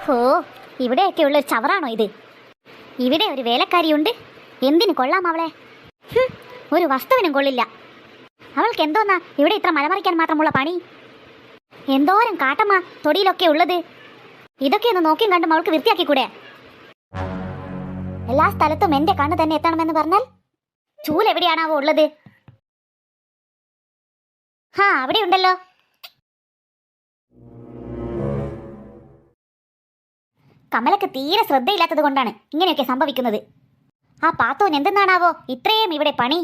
ഹോ, ഇവിടെയൊക്കെയുള്ള ഒരു ചവറാണോ ഇത്? ഇവിടെ ഒരു വേലക്കാരിയുണ്ട്. എന്തിനു കൊള്ളാം അവളെ? ഒരു വസ്തുവിനും കൊള്ളില്ല. അവൾക്ക് എന്തോന്നാ ഇവിടെ ഇത്ര മലമറിക്കാൻ മാത്രമുള്ള പണി? എന്തോരം കാട്ടമ്മ തൊടിയിലൊക്കെ ഉള്ളത്. ഇതൊക്കെ ഒന്ന് നോക്കിയും കണ്ടും അവൾക്ക് വൃത്തിയാക്കിക്കൂടെ? എല്ലാ സ്ഥലത്തും എന്റെ കണ്ണ് തന്നെ എത്തണമെന്ന് പറഞ്ഞാൽ ചൂലെവിടെയാണാവോ ഉള്ളത്? അവിടെ ഉണ്ടല്ലോ. കമലക്ക് തീരെ ശ്രദ്ധയില്ലാത്തത് കൊണ്ടാണ് ഇങ്ങനെയൊക്കെ സംഭവിക്കുന്നത്. ആ പാത്തോൻ എന്തെന്നാണാവോ ഇത്രയും ഇവിടെ പണി?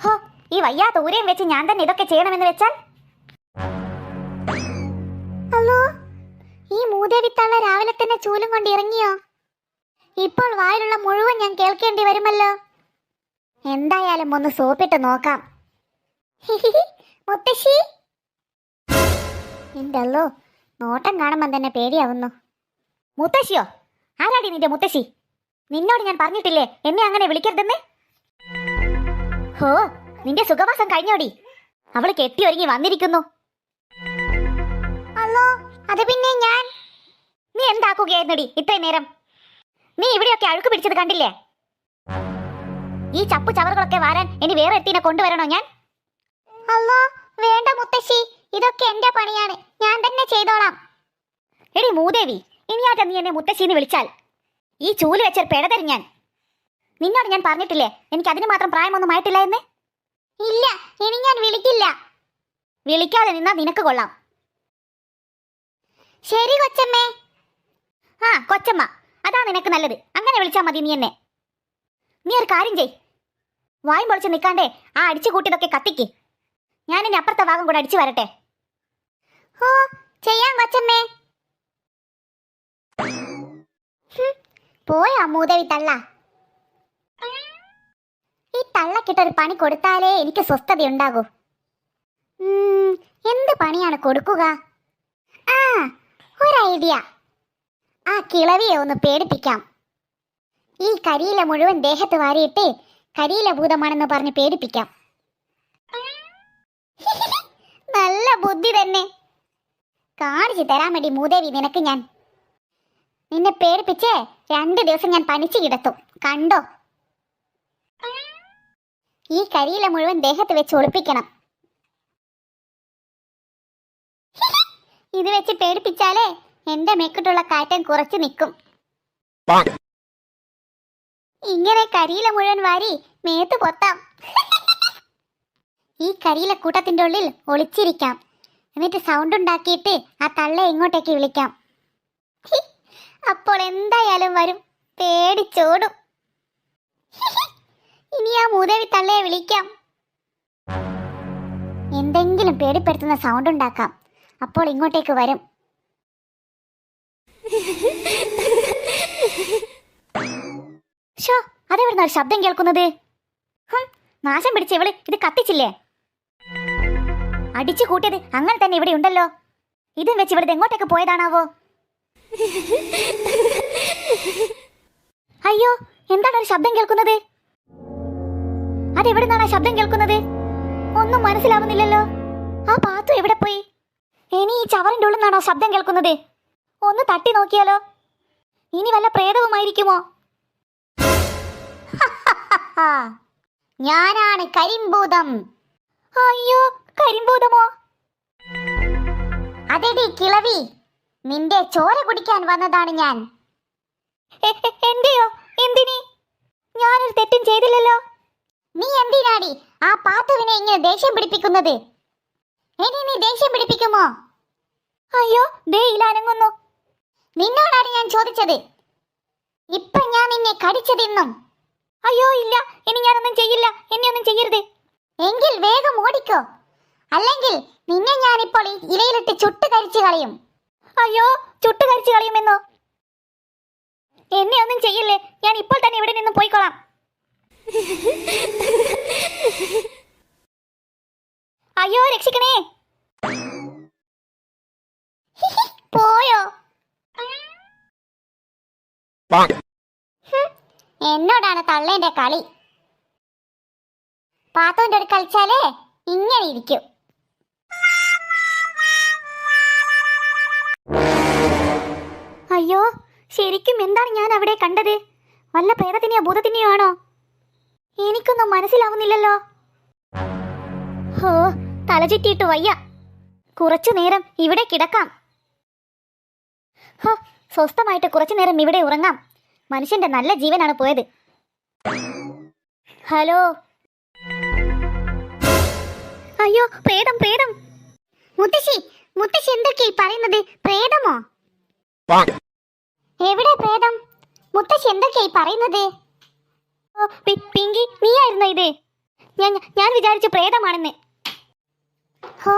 ഹോ, ഈ വയ്യാത്ത ഊരയും വെച്ച് ഞാൻ തന്നെ ഇതൊക്കെ ചെയ്യണമെന്ന് വെച്ചാൽ? ഹലോ, ഈ മൂദേവിത്തള്ള രാവിലെ തന്നെ ചൂലും കൊണ്ട് ഇറങ്ങിയോ? ഇപ്പോൾ വായിലുള്ള മുഴുവൻ ഞാൻ കേൾക്കേണ്ടി വരുമല്ലോ. എന്തായാലും ഒന്ന് സോപ്പിട്ട് നോക്കാം. മുത്തശ്ശി, എന്തല്ലോ നോട്ടം കാണുമ്പോൾ തന്നെ പേടിയാവുന്നു. മുത്തശ്ശിയോ? ആരാടി നിന്റെ മുത്തശ്ശി? നിന്നോട് ഞാൻ പറഞ്ഞിട്ടില്ലേ എന്നെ അങ്ങനെ വിളിക്കരുതെന്ന്? ഹോ, നിന്റെ സുഖവാസം കഴിഞ്ഞോടി? അവള് കെട്ടി ഒരുങ്ങി വന്നിരിക്കുന്നു. അല്ലോ, അത് പിന്നെ ഞാൻ. നീ എന്താക്കുകയായിരുന്നടി ഇത്രയും നേരം? നീ ഇവിടെയൊക്കെ അഴുക്ക് പിടിച്ചത് കണ്ടില്ലേ? ഈ ചപ്പു ചവറുകളൊക്കെ വാരാൻ ഇനി വേറെ എത്തിനെ കൊണ്ടുവരണോ ഞാൻ? അല്ലോ, വേണ്ട മുത്തശ്ശി, ഇതൊക്കെ എന്റെ പണിയാണ്, ഞാൻ തന്നെ ചെയ്തോളാം. എടി മൂദേവി, ഇനിയാറ്റ നീ എന്നെ മുത്തശ്ശിന്ന് വിളിച്ചാൽ ഈ ചൂല് വെച്ച പെടതരും ഞാൻ. നിന്നോട് ഞാൻ പറഞ്ഞിട്ടില്ലേ എനിക്ക് അതിന് മാത്രം പ്രായമൊന്നും ആയിട്ടില്ല എന്ന്? ഇല്ല, ഇനി ഞാൻ വിളിക്കില്ല. വിളിക്കാതെ നിന്നാ നിനക്ക് കൊള്ളാം. ശരി കൊച്ചമ്മേ. കൊച്ചമ്മ, അതാ നിനക്ക് നല്ലത്. അങ്ങനെ വിളിച്ചാ മതി നീ എന്നെ. നീ ഒരു കാര്യം ചെയ്, വായും പൊളിച്ച് നിൽക്കാണ്ടേ ആ അടിച്ചു കൂട്ടിയതൊക്കെ കത്തിക്ക്. ഞാൻ ഇനി അപ്പുറത്തെ ഭാഗം കൂടെ അടിച്ചു വരട്ടെ. ഓ, ചെയ്യാം കൊച്ചമ്മേ. പോയാ മൂദേവി തള്ള. ഈ തള്ളക്കിട്ടൊരു പണി കൊടുത്താലേ എനിക്ക് സ്വസ്ഥതയുണ്ടാകൂ. എന്ത് പണിയാണ് കൊടുക്കുക? ഒരു ഐഡിയ. ആ കിളവിയെ ഒന്ന് പേടിപ്പിക്കാം. ഈ കരിയില മുഴുവൻ ദേഹത്ത് വാരിയിട്ട് കരിയില ഭൂതമാണെന്ന് പറഞ്ഞ് പേടിപ്പിക്കാം. നല്ല ബുദ്ധി തന്നെ. കാണിച്ചു തരാൻ വേണ്ടി മൂദേവി നിനക്ക് ഞാൻ. നിന്നെ പേടിപ്പിച്ചേ 2 ദിവസം ഞാൻ പനിച്ചു കിടത്തും, കണ്ടോ? ഈ കരിയില മുഴുവൻ ദേഹത്ത് വെച്ച് ഒളിപ്പിക്കണം. ഇത് വെച്ച് പേടിപ്പിച്ചാലേ എന്റെ മേക്കിട്ടുള്ള കാറ്റം കുറച്ച് നിൽക്കും. ഇങ്ങനെ കരിയില മുഴുവൻ വാരി മേത്ത് പൊത്താം. ഈ കരിയില കൂട്ടത്തിന്റെ ഉള്ളിൽ ഒളിച്ചിരിക്കാം. എന്നിട്ട് സൗണ്ട് ഉണ്ടാക്കിയിട്ട് ആ തള്ളയെ ഇങ്ങോട്ടേക്ക് വിളിക്കാം. അപ്പോൾ എന്തായാലും വരും, പേടിച്ചോടും. ഇനി ആ മൂദേവി തള്ളയെ വിളിക്കാം. എന്തെങ്കിലും പേടിപ്പെടുത്തുന്ന സൗണ്ട് ഉണ്ടാക്കാം, അപ്പോൾ ഇങ്ങോട്ടേക്ക് വരും. ഷോ, അതെവിടുന്ന ഒരു ശബ്ദം കേൾക്കുന്നത്? നാശം പിടിച്ച ഇവള് ഇത് കത്തിച്ചില്ലേ? അടിച്ചു കൂട്ടിയത് അങ്ങനെ തന്നെ ഇവിടെ ഉണ്ടല്ലോ. ഇതും വെച്ച് ഇവിടെ എങ്ങോട്ടേക്ക് പോയതാണാവോ? അയ്യോ, എന്താണ് ഒരു ശബ്ദം കേൾക്കുന്നത്? അതെവിടുന്നാണ് ആ ശബ്ദം കേൾക്കുന്നത്? ഒന്നും മനസ്സിലാവുന്നില്ലല്ലോ. ആ പാത്തു എവിടെ പോയി? ഇനി ഈ ചവറിന്റെ ഉള്ളിൽ നിന്നാണോ ശബ്ദം കേൾക്കുന്നത്? ഒന്ന് തട്ടി നോക്കിയാലോ? ഇനി വല്ല പ്രേതവുമായിരിക്കുമോ? ഞാനാണ് കരിമ്പൂതം. അയ്യോ, കരിമ്പൂതമോ? അതെടി കിളവി, നിന്റെ ചോര കുടിക്കാൻ വന്നതാണ് ഞാൻ. എന്റെയോ? എന്തിനി? ഞാനൊരു തെറ്റും ചെയ്തില്ലല്ലോ. നീ എന്തിനാടി ആ പാത്തുവിനെ ഇങ്ങനെ ദേഷ്യം പിടിപ്പിക്കുന്നത്? ഇനി നീ ദേഷ്യം പിടിപ്പിക്കുമോ? അയ്യോ, ദേ ഇലാനങ്ങുന്നു. നിന്നോടാണ് ഞാൻ ചോദിച്ചത്. ഇപ്പൊ ഞാൻ നിന്നെ കടിച്ചു തിന്നും. അയ്യോ ഇല്ല, ഇനി ഞാനൊന്നും ചെയ്യില്ല. എന്നെ ഒന്നും ചെയ്യരുത്. എങ്കിൽ വേഗം ഓടിക്കോ, അല്ലെങ്കിൽ നിന്നെ ഞാനിപ്പോൾ ഇലയിലിട്ട് ചുട്ട് കരിച്ചു കളയും. അയ്യോ, ചുട്ട് കരിച്ചു കളയുമെന്നോ? എന്നെ ഒന്നും ചെയ്യില്ലേ, ഞാൻ ഇപ്പോൾ തന്നെ ഇവിടെ നിന്നും പോയിക്കോളാം. അയ്യോ, രക്ഷിക്കണേ. പോയോ? എന്നോടാണ് തള്ളേന്റെ കളി. പാത്തോന്റെ അടുത്ത് കളിച്ചാലേ ഇങ്ങനെ ഇരിക്കും. അയ്യോ, ശരിക്കും എന്താണ് ഞാൻ അവിടെ കണ്ടത്? വല്ല പ്രേതത്തിനെയോ ഭൂതത്തിനെയോ ആണോ? എനിക്കൊന്നും മനസ്സിലാവുന്നില്ലല്ലോ. ഹോ, തലചുറ്റിയിട്ട് വയ്യ. കുറച്ചു നേരം ഇവിടെ കിടക്കാം. ഹോ, സ്വസ്ഥമായിട്ട് കുറച്ചു നേരം ഇവിടെ ഉറങ്ങാം. മനുഷ്യന്റെ നല്ല ജീവനാണ് പോയത്. ഹലോ. അയ്യോ, പ്രേതം പ്രേതം. മുത്തശ്ശി മുത്തശ്ശി എന്തൊക്കെയായി പറയുന്നത്? പ്രേതമോ? എവിടെ പ്രേതം? മുത്തശ്ശി എന്തൊക്കെയായി പറയുന്നത്? ഓ, പിങ്കി, നീയായിരുന്നോ ഇത്? ഞാൻ വിചാരിച്ചു പ്രേതമാണെന്ന്. ഹോ,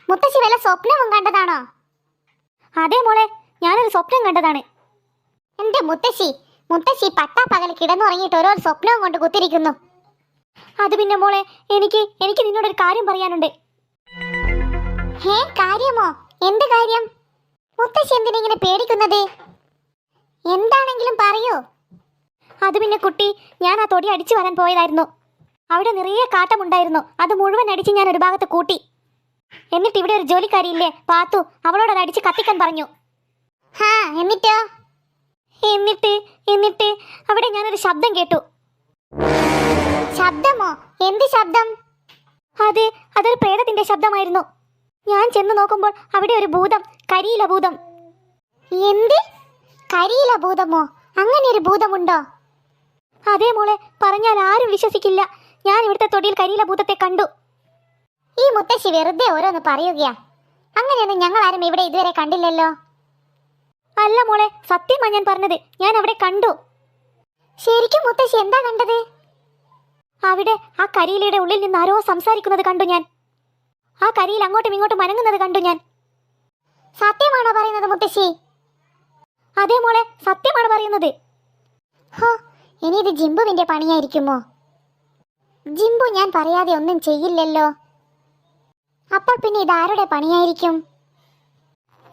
മുത്തശ്ശി വല്ല സ്വപ്നവും കണ്ടതാണോ? അതെ മോളെ, ഞാനൊരു സ്വപ്നം കണ്ടതാണ്. എന്റെ മുത്തശ്ശി പട്ടാപ്പകൽ കിടന്നുറങ്ങിയിട്ട് ഓരോ സ്വപ്നവും കൊണ്ട് കുത്തിരിക്കുന്നു. അത് പിന്നെ മോളെ, എനിക്ക് നിന്നോടൊരു കാര്യം പറയാനുണ്ട്. ഹേ, കാര്യമോ? എന്ത് കാര്യം? മുത്തശ്ശി എന്തിനിങ്ങനെ പേടിക്കുന്നത്? എന്താണെങ്കിലും പറയൂ. അത് പിന്നെ കുട്ടി, ഞാൻ ആ തൊടി അടിച്ചു വരാൻ പോയതായിരുന്നു. അവിടെ നിറയെ കാട്ടമുണ്ടായിരുന്നു. അത് മുഴുവൻ അടിച്ച് ഞാൻ ഒരു ഭാഗത്ത് കൂട്ടി. എന്നിട്ട് ഇവിടെ ഒരു ജോലിക്കാരിയില്ലേ, പാത്തു, അവളോട് അത് അടിച്ച് കത്തിക്കാൻ പറഞ്ഞു. എന്നിട്ട് അവിടെ ഞാനൊരു ശബ്ദം കേട്ടു. ശബ്ദമോ? എന്ത് ശബ്ദം? അതൊരു പ്രേതത്തിന്റെ ശബ്ദമായിരുന്നു. ഞാൻ ചെന്ന് നോക്കുമ്പോൾ അവിടെ ഒരു ഭൂതം, കരിയില ഭൂതം. എന്ത്? കരിയില ഭൂതമോ? അങ്ങനെ ഒരു ഭൂതമുണ്ടോ? അതേ മോളെ, പറഞ്ഞാൽ ആരും വിശ്വസിക്കില്ല. ഞാൻ ഇവിടുത്തെ തൊടിയിൽ കരിയില ഭൂതത്തെ കണ്ടു. ഈ മുത്തശ്ശി വെറുതെ ഓരോന്ന് പറയുകയാ. അങ്ങനെയൊന്നും ഞങ്ങൾ ആരും ഇവിടെ ഇതുവരെ കണ്ടില്ലല്ലോ. അല്ല മോളെ, സത്യമാ ഞാൻ പറഞ്ഞത്. ഞാൻ അവിടെ കണ്ടു. ശരിക്കും മുത്തശ്ശി എന്താ കണ്ടത്? അവിടെ ആ കരിയിലയുടെ ഉള്ളിൽ നിന്ന് ആരോ സംസാരിക്കുന്നത് കണ്ടു ഞാൻ. ആ കരിയിൽ അങ്ങോട്ടും ഇങ്ങോട്ടും അനങ്ങുന്നത് കണ്ടു ഞാൻ. സത്യമാണോ പറയുന്നത് മുത്തശ്ശി? അതേ മോളെ, സത്യമാണ് പറയുന്നത്. ഹോ, ഇനി ഇത് ജിംബുവിന്റെ പണിയായിരിക്കുമോ? ജിംബു ഞാൻ പറയാതെ ഒന്നും ചെയ്യില്ലല്ലോ. അപ്പോൾ പിന്നെ ഇതാരുടെ പണിയായിരിക്കും?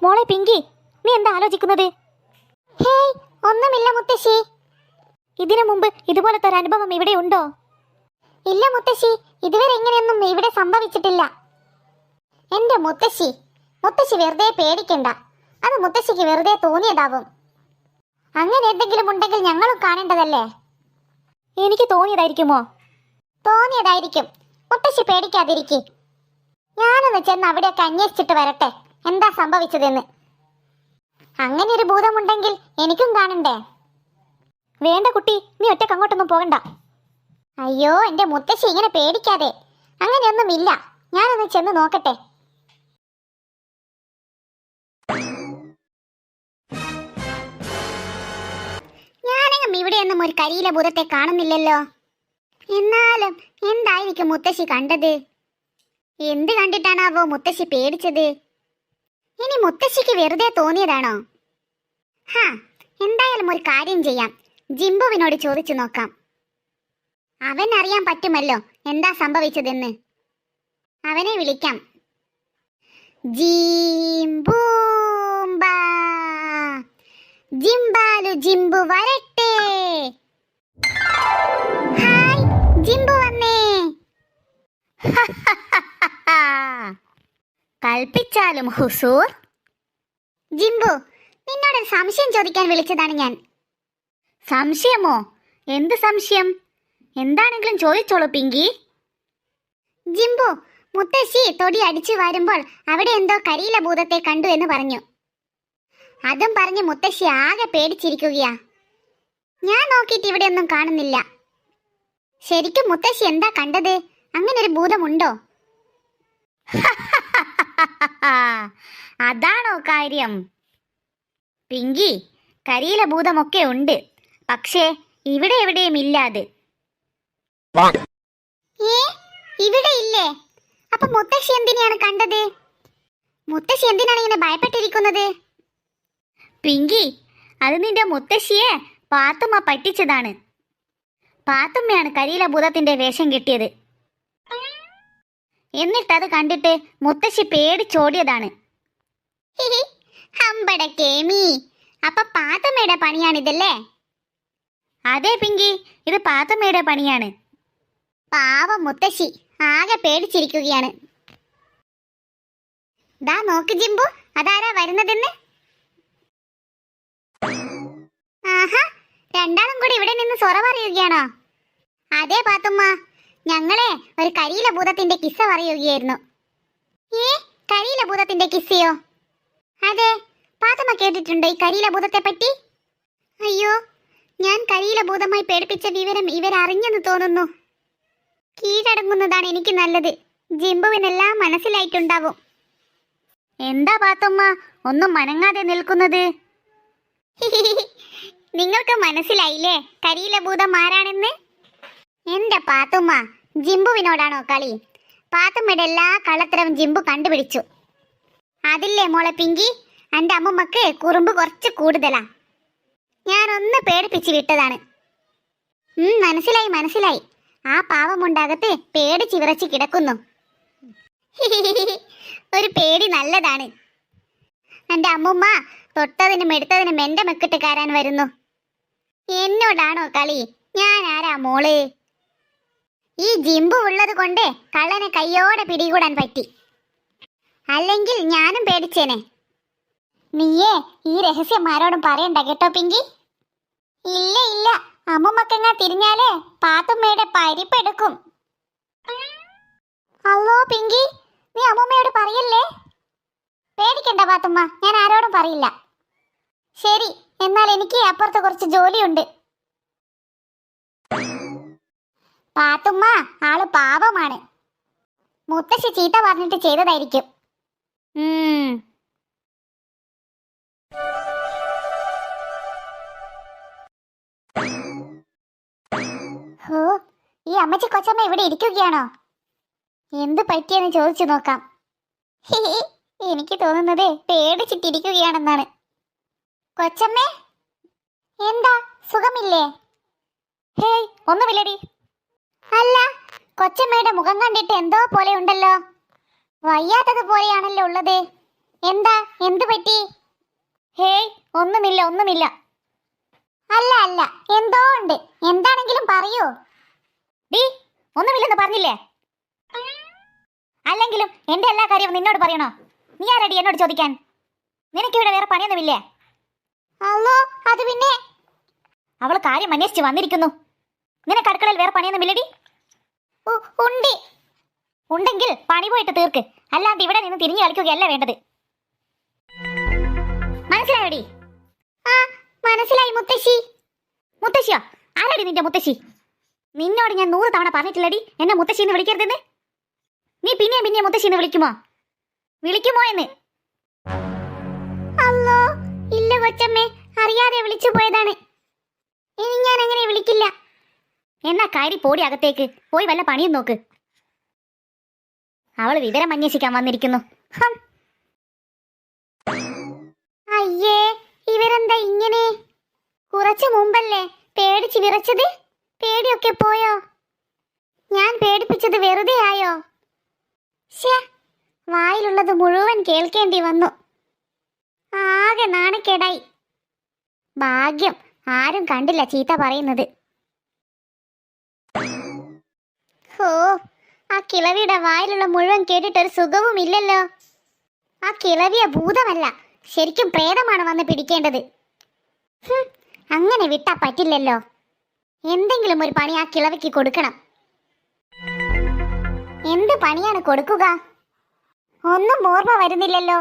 മോളെ പിങ്കി, നീ എന്താ ആലോചിക്കുന്നത്? ഹേയ്, ഒന്നുമില്ല മുത്തശ്ശി. ഇതിനു മുമ്പ് ഇതുപോലത്തെ ഒരു അനുഭവം ഇവിടെ ഉണ്ടോ? ഇല്ല മുത്തശ്ശി, ഇതുവരെ ഇങ്ങനെയൊന്നും ഇവിടെ സംഭവിച്ചിട്ടില്ല. എന്റെ മുത്തശ്ശി വെറുതെ പേടിക്കണ്ട. അത് മുത്തശ്ശിക്ക് വെറുതെ തോന്നിയതാവും. അങ്ങനെ എന്തെങ്കിലും ഉണ്ടെങ്കിൽ ഞങ്ങളും കാണേണ്ടതല്ലേ. എനിക്ക് തോന്നിയതായിരിക്കുമോ? തോന്നിയതായിരിക്കും. മുത്തശ്ശി പേടിക്കാതിരിക്കെ. ഞാനൊന്ന് ചെന്ന് അവിടെയൊക്കെ അന്വേഷിച്ചിട്ട് വരട്ടെ, എന്താ സംഭവിച്ചതെന്ന്. അങ്ങനെ ഒരു ഭൂതമുണ്ടെങ്കിൽ എനിക്കും കാണണ്ടേ? വേണ്ട കുട്ടി, നീ ഒറ്റക്ക് അങ്ങോട്ടൊന്നും പോകണ്ട. അയ്യോ, എന്റെ മുത്തശ്ശി ഇങ്ങനെ പേടിക്കാതെ. അങ്ങനെയൊന്നുമില്ല. ഞാനൊന്ന് ചെന്ന് നോക്കട്ടെ. ഞാനെങ്കിലും ഇവിടെയൊന്നും ഒരു കരിയില ഭൂതത്തെ കാണുന്നില്ലല്ലോ. എന്നാലും എന്തായിരിക്കും മുത്തശ്ശി കണ്ടത്? എന്ത് കണ്ടിട്ടാണാവോ മുത്തശ്ശി പേടിച്ചത്? ഇനി മുത്തശ്ശിക്ക് വെറുതെ തോന്നിയതാണോ? എന്തായാലും ഒരു കാര്യം ചെയ്യാം. ജിംബുവിനോട് ചോദിച്ചു നോക്കാം. അവൻ അറിയാൻ പറ്റുമല്ലോ എന്താ സംഭവിച്ചതെന്ന്. അവനെ വിളിക്കാം. ജിംബൂംബ, ജിംബാലു ജിംബു വരട്ടെ. ഹായ്, ജിംബു വന്നേ. കൽപ്പിച്ചാലും ഹുസൂർ. ജിംബു, നിന്നോടൊരു സംശയം ചോദിക്കാൻ വിളിച്ചതാണ് ഞാൻ. സംശയമോ? എന്ത് സംശയം? എന്താണെങ്കിലും ചോദിച്ചോളൂ പിങ്കി. ജിംബു, മുത്തശ്ശി തൊടി അടിച്ചു വരുമ്പോൾ അവിടെ എന്തോ കരിയില ഭൂതത്തെ കണ്ടു എന്ന് പറഞ്ഞു. അതും പറഞ്ഞ് മുത്തശ്ശി ആകെ പേടിച്ചിരിക്കുകയാ. ഞാൻ നോക്കിയിട്ട് ഇവിടെ ഒന്നും കാണുന്നില്ല. ശരിക്കും മുത്തശ്ശി എന്താ കണ്ടത്? അങ്ങനെ ഒരു ഭൂതമുണ്ടോ? അതാണോ കാര്യം? പിങ്കി, കരിയില ഭൂതമൊക്കെ ഉണ്ട്, പക്ഷേ ഇവിടെ എവിടെയും ഇല്ലാതെ. ഇവിടെ ഇല്ലേ? അപ്പൊ മുത്തശ്ശി എന്തിനാണ് കണ്ടത്? മുത്തശ്ശി എന്തിനാണ് ഇങ്ങനെ ഭയപ്പെട്ടിരിക്കുന്നത്? പിങ്കി, അത് നിന്റെ മുത്തശ്ശിയെ പാത്തുമ്മ പറ്റിച്ചതാണ്. പാത്തുമ്മയാണ് കരിയില ഭൂതത്തിന്റെ വേഷം കെട്ടിയത്. എന്നിട്ടത് കണ്ടിട്ട് മുത്തശ്ശി പേടിച്ചോടിയതാണ്. അപ്പൊ പാത്തുമ്മയുടെ പണിയാണിതല്ലേ? അതെ പിങ്കി, ഇത് പാത്തുമ്മയുടെ പണിയാണ്. പാവം മുത്തശ്ശി ആകെ പേടിച്ചിരിക്കുകയാണ്. ദാ നോക്ക് ജിംബു, അതാരാ വരുന്നതെന്ന്. ആഹാ, രണ്ടാളും കൂടി ഇവിടെ നിന്ന് സൊറ പറയുകയാണോ? അതെ പാത്തുമ്മ, ഞങ്ങളെ ഒരു കരിയില ഭൂതത്തിന്റെ കിസ്സ പറയുകയായിരുന്നു. കരിയില ഭൂതത്തിന്റെ കിസ്സയോ? അതെ, പാത്തുമ്മ കേട്ടിട്ടുണ്ടോ ഈ കരിയില ഭൂതത്തെ പറ്റി? അയ്യോ, ഞാൻ കരിയില ഭൂതമായി പേടിപ്പിച്ച വിവരം ഇവരറിഞ്ഞെന്ന് തോന്നുന്നു. കീഴടങ്ങുന്നതാണ് എനിക്ക് നല്ലത്. ജിംബുവിനെല്ലാം മനസ്സിലായിട്ടുണ്ടാവും. എന്താ പാത്തുമ്മ ഒന്നും മനങ്ങാതെ നിൽക്കുന്നത്? നിങ്ങൾക്ക് മനസ്സിലായില്ലേ കരിയില ഭൂതം ആരാണെന്ന്? എന്റെ പാത്തുമ്മ, ജിംബുവിനോടാണോ കളി? പാത്തുമ്മയുടെ എല്ലാ കള്ളത്തരവും ജിംബു കണ്ടുപിടിച്ചു. അതില്ലേ മോളെ പിങ്കി, എൻ്റെ അമ്മമ്മക്ക് കുറുമ്പ് കുറച്ച് കൂടുതലാ. ഞാനൊന്ന് പേടിപ്പിച്ച് വിട്ടതാണ്. മനസ്സിലായി മനസ്സിലായി. ആ പാവമുണ്ടകത്ത് പേടിച്ച് വിറച്ച് കിടക്കുന്നു. ഒരു പേടി നല്ലതാണ്. എൻ്റെ അമ്മുമ്മ തൊട്ടതിനും എടുത്തതിനും എൻ്റെ മെക്കിട്ട് കയറാൻ വരുന്നു. എന്നോടാണോ കളി? ഞാൻ ആരാ മോള്? ഈ ജിംബു ഉള്ളത് കൊണ്ട് കള്ളനെ കയ്യോടെ പിടികൂടാൻ പറ്റി. അല്ലെങ്കിൽ ഞാനും പേടിച്ചേനെ. നീയേ ഈ രഹസ്യം ആരോടും പറയണ്ട കേട്ടോ പിങ്കി. ഇല്ല ഇല്ല, അമ്മുമ്മക്കെങ്ങാ തിരിഞ്ഞാലേ പാത്തുമ്മയുടെ പരിപ്പെടുക്കും. അല്ലോ പിങ്കി, നീ അമ്മുമ്മയോട് പറയല്ലേ. പേടിക്കണ്ട പാത്തുമ്മ, ഞാൻ ആരോടും പറയില്ല. ശരി, എന്നാൽ എനിക്ക് അപ്പുറത്ത് കുറച്ച് ജോലിയുണ്ട്. പാത്തുമ്മ ആള് പാവമാണ്. മുത്തശ്ശി ചീത്ത പറഞ്ഞിട്ട് ചെയ്തതായിരിക്കും. ഓ, ഈ അമ്മച്ചി കൊച്ചമ്മ ഇവിടെ ഇരിക്കുകയാണോ? എന്ത് പറ്റിയെന്ന് ചോദിച്ചു നോക്കാം. എനിക്ക് തോന്നുന്നത് പേടിച്ചിട്ടിരിക്കുകയാണെന്നാണ്. കൊച്ചമ്മേ, എന്താ സുഖമില്ലേ? ഹേയ്, ഒന്നുമില്ലടി. അല്ല, കൊച്ചമ്മയുടെ മുഖം കണ്ടിട്ട് എന്തോ പോലെ ഉണ്ടല്ലോ. വയ്യാത്തത് പോലെയാണല്ലോ ഉള്ളത്. എന്താ, എന്തു പറ്റി? ഹേയ്, ഒന്നുമില്ല ഒന്നുമില്ല. അല്ല അല്ല, എന്തോ ഉണ്ട്. എന്താണെങ്കിലും പറയൂ. ഡീ, ഒന്നുമില്ലെന്ന് പറഞ്ഞില്ലേ? അല്ലെങ്കിലും എന്റെ എല്ലാ കാര്യവും നിന്നോട് പറയണോ? നീ ആരടി എന്നോട് ചോദിക്കാൻ? നിനക്കിവിടെ വേറെ പണിയൊന്നുമില്ലേ? അല്ലോ, അത് പിന്നെ അവള് കാര്യം അന്വേഷിച്ച് വന്നിരിക്കുന്നു. നിനക്ക് അടുക്കളയിൽ വേറെ പണിയൊന്നുമില്ലടി? ഉണ്ട്. ഉണ്ടെങ്കിൽ പണി പോയിട്ട് തീർക്ക്, അല്ലാതെ ഇവിടെ നിന്ന് തിരിഞ്ഞു കളിക്കുകയല്ല വേണ്ടത്. മനസ്സിലായോടി? ആ, മനസ്സിലായി മുത്തശ്ശി. മുത്തശ്ശിയോ? ആരാടി നിന്റെ മുത്തശ്ശി? നിന്നോട് ഞാൻ 100 തവണ പറഞ്ഞിട്ടില്ലടി എന്നെ മുത്തശ്ശിന്ന് വിളിക്കരുതെന്ന്. നീ പിന്നെയും പിന്നെയും മുത്തശ്ശിന്ന് വിളിക്കുമോ? വിളിക്കുമോ എന്ന്? അല്ലോ, ഇല്ല കൊച്ചമ്മേ, അറിയാതെ വിളിച്ചു പോയതാണ്. ഇനി ഞാൻ അങ്ങനെ വിളിക്കില്ല. എന്നാ കയറി പോടി അകത്തേക്ക്. പോയി വല്ല പണിയും നോക്ക്. അവള് വിവരം അന്വേഷിക്കാൻ വന്നിരിക്കുന്നു. അയ്യേ, ഇവരെന്താ ഇങ്ങനെ? കുറച്ചു മുമ്പല്ലേ പേടിച്ച് വിറച്ചത്? പേടിയൊക്കെ പോയോ? ഞാൻ പേടിപ്പിച്ചത് വെറുതെ ആയോ? ശ്ശേ, വായിലുള്ളത് മുഴുവൻ കേൾക്കേണ്ടി വന്നു. ആകെ നാണക്കേടായി. ഭാഗ്യം ആരും കണ്ടില്ല ചീത്ത പറയുന്നത്. ഓ, ആ കിളവിയുടെ വായിലുള്ള മുഴുവൻ കേട്ടിട്ടൊരു സുഖവും ഇല്ലല്ലോ. ആ കിളവിയ ഭൂതമല്ല, ശരിക്കും പ്രേതമാണ് വന്ന് പിടിക്കേണ്ടത്. അങ്ങനെ വിട്ടാ പറ്റില്ലല്ലോ. എന്തെങ്കിലും ഒരു പണി ആ കിളവിക്ക് കൊടുക്കണം. എന്ത് പണിയാണ് കൊടുക്കുക? ഒന്നും ഓർമ്മ വരുന്നില്ലല്ലോ.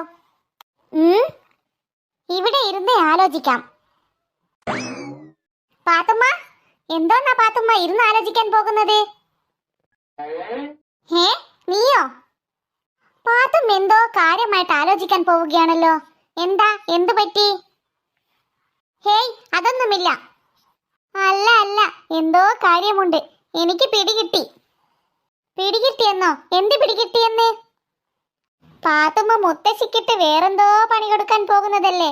ഇവിടെ ഇരുന്നേ ആലോചിക്കാം. പാത്തുമ്മ, എന്തോന്നാ പാത്തുമ്മ ഇരുന്ന് ആലോചിക്കാൻ പോകുന്നത്? നീയോ? പാത്തുമ്മ എന്തോ കാര്യമായിട്ട് ആലോചിക്കാൻ പോവുകയാണല്ലോ. എന്താ, എന്തു പറ്റി? ഹേയ്, അതൊന്നുമില്ല. അല്ല അല്ല, എന്തോ കാര്യമുണ്ട്. എനിക്ക് പിടികിട്ടി. പിടികിട്ടിയെന്നോ? എന്ത് പിടികിട്ടിയെന്ന്? പാത്തുമ്മ മുത്തശ്ശിക്കിട്ട് വേറെന്തോ പണി കൊടുക്കാൻ പോകുന്നതല്ലേ.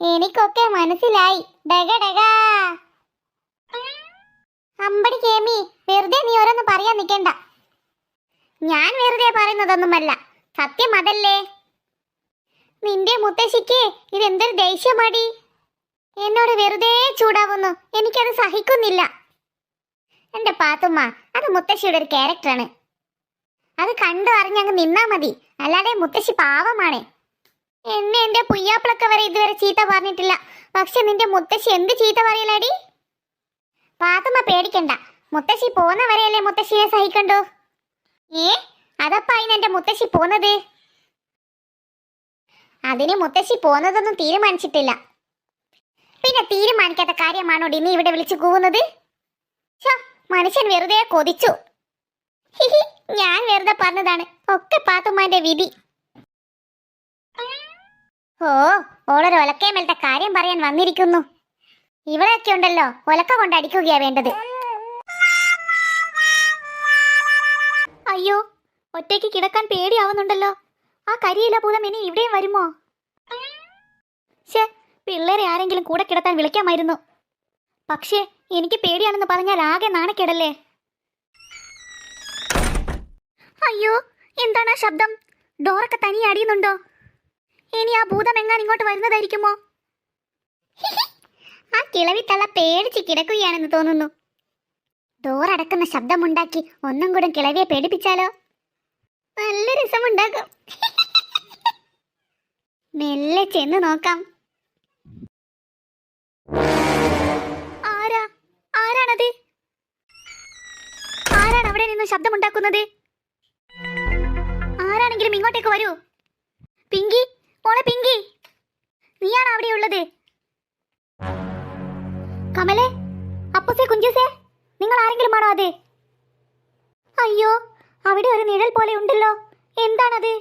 എനിക്കൊക്കെ മനസ്സിലായി. ഡഗഡഗാ. അമ്പടി കേമി, വെറുതെ നീ ഓരോന്ന് പറയാൻ നിൽക്കണ്ട. ഞാൻ വെറുതെ പറയുന്നതൊന്നുമല്ല, സത്യം അതല്ലേ. നിന്റെ മുത്തശ്ശിക്ക് ഇതെന്തൊരു ദേഷ്യമാടി. എന്നോട് വെറുതെ ചൂടാവുന്നു. എനിക്കത് സഹിക്കുന്നില്ല. എന്റെ പാത്തുമ്മ, അത് മുത്തശ്ശിയുടെ ഒരു ക്യാരക്ടറാണ്. അത് കണ്ടു അറിഞ്ഞങ്ങ് നിന്നാ മതി. അല്ലാതെ മുത്തശ്ശി പാവമാണ്. എന്നെ എന്റെ പുയ്യാപ്പിളൊക്കെ വരെ ഇതുവരെ ചീത്ത പറഞ്ഞിട്ടില്ല. പക്ഷെ നിന്റെ മുത്തശ്ശി എന്ത് ചീത്ത പറയലടി? പാത്തുമ്മ പേടിക്കണ്ട, മുത്തശ്ശി പോന്ന വരെയല്ലേ മുത്തശ്ശിയെ സഹിക്കണ്ടോ? അതപ്പ അതിനെന്റെ മുത്തശ്ശി പോന്നത്? അതിന് മുത്തശ്ശി പോന്നതൊന്നും തീരുമാനിച്ചിട്ടില്ല. പിന്നെ തീരുമാനിക്കാത്ത കാര്യമാണോടി നീ ഇവിടെ വിളിച്ചു കൂവുന്നത്? മനുഷ്യൻ വെറുതെ കൊതിച്ചു. ഞാൻ വെറുതെ പറഞ്ഞതാണ്. ഒക്കെ പാത്തുമ്മാന്റെ വിധി. ഓ, ഓളൊരു ഒലക്കയമേലത്തെ കാര്യം പറയാൻ വന്നിരിക്കുന്നു. ഇവളൊക്കെ ഉണ്ടല്ലോ, ഒലക്ക കൊണ്ട് അടിക്കുകയാ വേണ്ടത്. അയ്യോ, ഒറ്റയ്ക്ക് കിടക്കാൻ പേടിയാവുന്നുണ്ടല്ലോ. ആ കരിയില ഭൂതം ഇനി ഇവിടെയും വരുമോ? പിള്ളേരെ ആരെങ്കിലും കൂടെ കിടത്താൻ വിളിക്കാമായിരുന്നു. പക്ഷേ എനിക്ക് പേടിയാണെന്ന് പറഞ്ഞാൽ ആകെ നാണക്കേടല്ലേ. അയ്യോ, എന്താണ് ആ ശബ്ദം? ഡോറൊക്കെ തനിയെ അടിയുന്നുണ്ടോ? ഇനി ആ ഭൂതം എങ്ങാനും ഇങ്ങോട്ട് വരുന്നതായിരിക്കുമോ? ആ കിളവിത്തള്ള പേടിച്ച് കിടക്കുകയാണെന്ന് തോന്നുന്നു. ഡോറടക്കുന്ന ശബ്ദമുണ്ടാക്കി ഒന്നും കൂടെ കിളവിയെ പേടിപ്പിച്ചാലോ? നല്ല രസമുണ്ടാകും. മെല്ലെ ചെന്ന് നോക്കാം. ആരാണത്? ആരാണ് അവിടെ നിന്ന് ശബ്ദമുണ്ടാക്കുന്നത്? ആരാണെങ്കിലും ഇങ്ങോട്ടേക്ക് വരൂ. പിങ്കി, മോളെ പിങ്കി, നീയാണ് അവിടെ ഉള്ളത്? കമലേ, അപ്പുസേ, കുഞ്ചുസേ, നിങ്ങൾ ആരെങ്കിലും ആണോ അത്? അയ്യോ, അവിടെ ഒരു നിഴൽ പോലെ ഉണ്ടല്ലോ. എന്താണത്?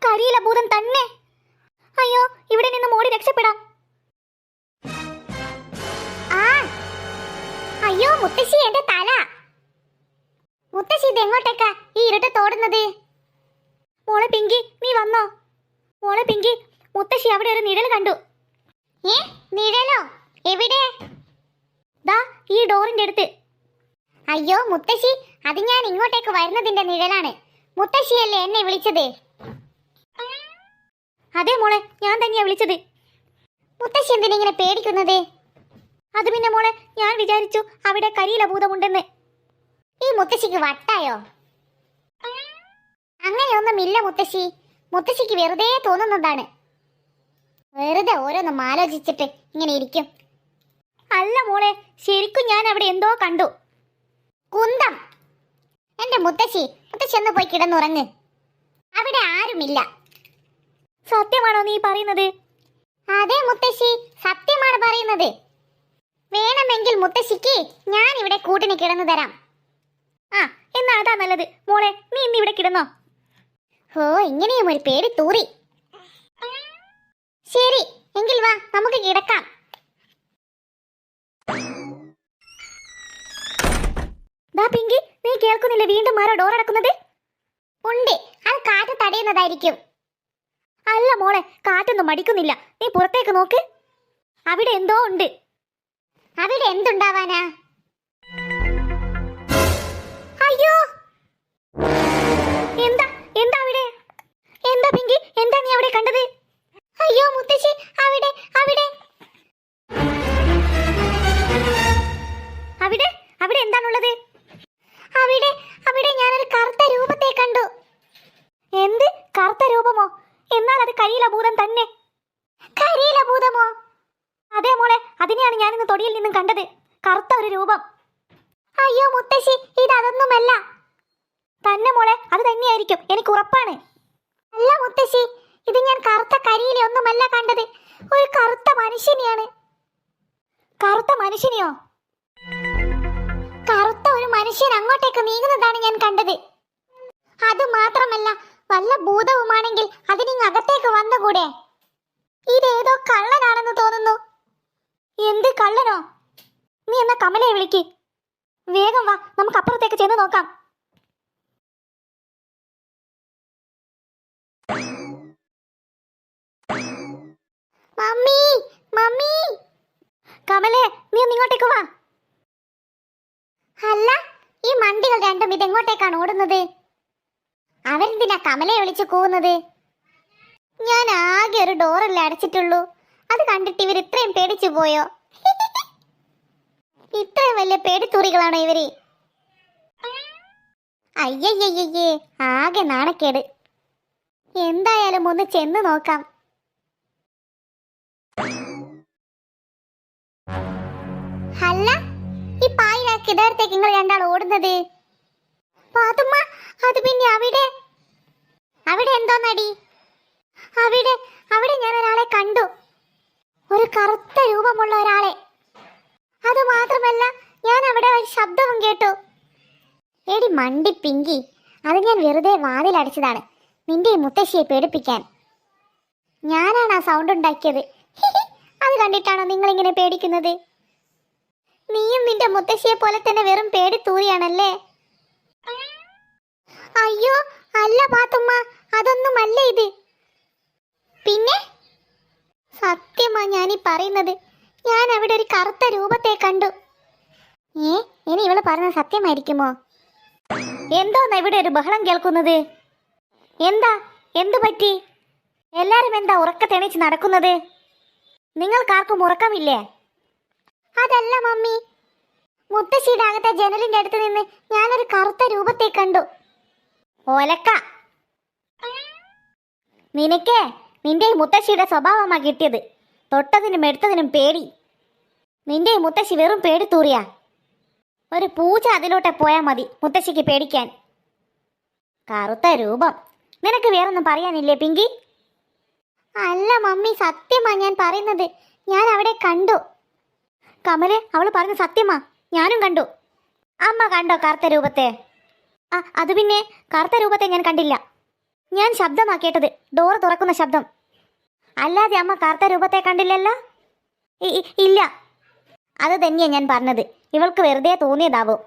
കരിയില ഭൂതം തന്നെ. അയ്യോ, ഇവിടെ നിന്ന് മോടി രക്ഷപ്പെടാം. അയ്യോ മുത്തശ്ശി, എന്റെ തല. മുത്തശ്ശി, ഇത് എങ്ങോട്ടേക്കാ ഈ ഇരുട്ട് തോടുന്നത്? മോളെ പിങ്കി, നീ വന്നോ? മോളെ പിങ്കി, മുത്തശ്ശി അവിടെ ഒരു നിഴൽ കണ്ടു. നിഴലോ? എവിടെ? ദാ ഈ ഡോറിന്റെ അടുത്ത്. അയ്യോ മുത്തശ്ശി, അത് ഞാൻ ഇങ്ങോട്ടേക്ക് വരുന്നതിന്റെ നിഴലാണ്. മുത്തശ്ശിയല്ലേ എന്നെ വിളിച്ചത്? അതെ മോളെ, ഞാൻ തന്നെയാ വിളിച്ചത്. മുത്തശ്ശി എന്തിനിങ്ങനെ പേടിക്കുന്നത്? അത് പിന്നെ മോളെ, ഞാൻ വിചാരിച്ചു അവിടെ കരിയില ഭൂതമുണ്ടെന്ന്. ഈ മുത്തശ്ശിക്ക് വട്ടായോ? അങ്ങനെയൊന്നുമില്ല മുത്തശ്ശി. മുത്തശ്ശിക്ക് വെറുതെ തോന്നുന്നതാണ്. വെറുതെ ഓരോന്നും ആലോചിച്ചിട്ട് ഇങ്ങനെ ഇരിക്കും. അല്ല മോളെ, ശരിക്കും ഞാൻ അവിടെ എന്തോ കണ്ടു. കുന്തം. എന്റെ മുത്തശ്ശി, മുത്തശ്ശി ഒന്ന് പോയി കിടന്നുറങ്ങ്. അവിടെ ആരുമില്ല. സത്യമാണോ നീ പറയുന്നത്? അതെ മുത്തശ്ശി, സത്യമാണ് പറയുന്നത്. വേണമെങ്കിൽ മുത്തശ്ശിക്ക് ഞാൻ ഇവിടെ കൂട്ടിന് കിടന്നു തരാം. എന്നാ അതാ നല്ലത്. മോളെ, നീ ഇന്ന് ഇവിടെ കിടന്നോ? ഓ, ഇങ്ങനെയും ഒരു പേടി തൂറി. ശരി, എങ്കിൽ വാ, നമുക്ക് കിടക്കാം. ദാ പിങ്കി, നീ കേൾക്കുന്നില്ല വീണ്ടും ആരോ ഡോർ അടക്കുന്നത്? ഉണ്ട്, അത് കാറ്റ് തടയുന്നതായിരിക്കും. അല്ല മോളെ, കാറ്റൊന്നും മടിക്കുന്നില്ല. നീ പുറത്തേക്ക് നോക്ക്. അവിടെ എന്തോ ഉണ്ട്. അവിടെ എന്തുണ്ടാവാനാ? അയ്യോ, എന്താ എന്താ അവിടെ? എന്താ പിങ്കി, എന്താ നീ അവിടെ കണ്ടത്? അയ്യോ മുത്തശ്ശി, അവിടെ അവിടെ അവിടെ അവിടെ എന്താണുള്ളത്? അവിടെ അവിടെ ഞാനൊരു കറുത്ത രൂപത്തെ കണ്ടു. എന്ത് കറുത്ത രൂപമോ? എന്നാൽ അത് കരിയില ഭൂതം തന്നെ. കരിയില ഭൂതമോ? അതെ മോളെ, അതിനെയാണ് ഞാനിന്ന് തൊടിയിൽ നിന്നും കണ്ടത്. കറുത്ത ഒരു രൂപം. അയ്യോ മുത്തശ്ശി, ഇതൊന്നുമല്ല. തന്നെ മോളെ, അത് തന്നെയായിരിക്കും, എനിക്ക് ഉറപ്പാണ്. അല്ല മുത്തശ്ശി, ഇത് ഞാൻ കറുത്ത കരിയില ഒന്നുമല്ല കണ്ടത്. ഒരു കറുത്ത മനുഷ്യനെയാണ്. കറുത്ത മനുഷ്യനെയോ? കറുത്ത ഒരു മനുഷ്യൻ അങ്ങോട്ടേക്ക് നീങ്ങുന്നതാണ് ഞാൻ കണ്ടത്. അത് മാത്രമല്ല, വല്ല ഭൂതവുമാണെങ്കിൽ അതിനിങ്ങകത്തേക്ക് വന്നുകൂടെ? ഇതേതോ കള്ളനാണെന്ന് തോന്നുന്നു. എന്ത് കള്ളനോ? നീ എന്നാ കമലയെ വിളിക്ക്. വേഗം വാ, നമുക്ക് അപ്പുറത്തേക്ക് ചെന്ന് നോക്കാം. Mummy, mummy. കമലേ, നീ ഇങ്ങോട്ടേക്ക് വാ. അല്ല, ഈ മണ്ടികൾ രണ്ടും ഇതെങ്ങോട്ടേക്കാണ് ഓടുന്നത്? അവരെന്തിനാ കമലയെ വിളിച്ചു കൂവുന്നത്? ഞാൻ ആകെ ഒരു ഡോറല്ലേ അടച്ചിട്ടുള്ളൂ. അത് കണ്ടിട്ട് ഇവർ ഇത്രയും പേടിച്ചു പോയോ? ഇത്രയും വലിയ പേടിത്തൂറികളാണോ ഇവര്? അയ്യയ്യയ്യേ, ആകെ നാണക്കേട്. എന്തായാലും ഒന്ന് ചെന്ന് നോക്കാം. അല്ല, ഈ പായിലാക്കി ഇടത്തേക്ക് നിങ്ങൾ രണ്ടാൾ ഓടുന്നത്? പാത്തുമ്മ, അത് പിന്നെ അവിടെ അവിടെ എന്തോന്നടി? അവിടെ അവിടെ ഞാൻ ഒരാളെ കണ്ടു, ഒരു കറുത്ത രൂപമുള്ള ഒരാളെ. അത് മാത്രമല്ല, ഞാൻ അവിടെ ഒരു ശബ്ദവും കേട്ടു. എടി മണ്ടി പിങ്കി, അത് ഞാൻ വെറുതെ വാതിലടച്ചതാണ്, നിന്റെ ഈ മുത്തശ്ശിയെ പേടിപ്പിക്കാൻ. ഞാനാണ് ആ സൗണ്ട് ഉണ്ടാക്കിയത്. അത് കണ്ടിട്ടാണോ നിങ്ങൾ ഇങ്ങനെ പേടിക്കുന്നത്? നീയും നിന്റെ മുത്തശ്ശിയെ പോലെ തന്നെ വെറും പേടിത്തൂറിയാണല്ലേ? അയ്യോ അല്ല പാത്തുമ്മ, അതൊന്നുമല്ല ഇത്. പിന്നെ സത്യമാ ഞാനീ പറയുന്നത്. ഞാൻ അവിടെ ഒരു കറുത്ത രൂപത്തെ കണ്ടു. ഇനി ഇവള് പറഞ്ഞത് സത്യമായിരിക്കുമോ? എന്തോന്നാ ഇവിടെ ഒരു ബഹളം കേൾക്കുന്നത്? എന്താ, എന്തു പറ്റി? എല്ലാരും എന്താ ഉറക്കത്തെണീച്ച് നടക്കുന്നത്? നിങ്ങൾക്കാർക്കും ഉറക്കമില്ലേ? അതല്ല മമ്മി, മുത്തശ്ശിയുടെ അകത്തെ ജനലിന്റെ അടുത്ത് നിന്ന് ഞാനൊരു കറുത്ത രൂപത്തെ കണ്ടു. ഒലക്ക, നിനക്കേ നിന്റെ മുത്തശ്ശിയുടെ സ്വഭാവമാ കിട്ടിയത്. തൊട്ടതിനും എടുത്തതിനും പേടി. നിന്റെ മുത്തശ്ശി വെറും പേടിത്തൂറിയാ. ഒരു പൂച്ച അതിലോട്ടെ പോയാൽ മതി മുത്തശ്ശിക്ക് പേടിക്കാൻ. കറുത്ത രൂപം, നിനക്ക് വേറൊന്നും പറയാനില്ലേ പിങ്കി? അല്ല മമ്മി, സത്യമാ ഞാൻ പറയുന്നത്. ഞാൻ അവിടെ കണ്ടു. കമല്, അവള് പറഞ്ഞ സത്യമാ, ഞാനും കണ്ടു. അമ്മ കണ്ടോ കറുത്ത രൂപത്തെ? അത് പിന്നെ കറുത്ത രൂപത്തെ ഞാൻ കണ്ടില്ല. ഞാൻ ശബ്ദമാ കേട്ടത്, ഡോർ തുറക്കുന്ന ശബ്ദം. അല്ലാതെ അമ്മ കറുത്ത രൂപത്തെ കണ്ടില്ലല്ലോ? ഇല്ല. അത് തന്നെയാ ഞാൻ പറഞ്ഞത്. ഇവൾക്ക് വെറുതെ തോന്നിയതാവും.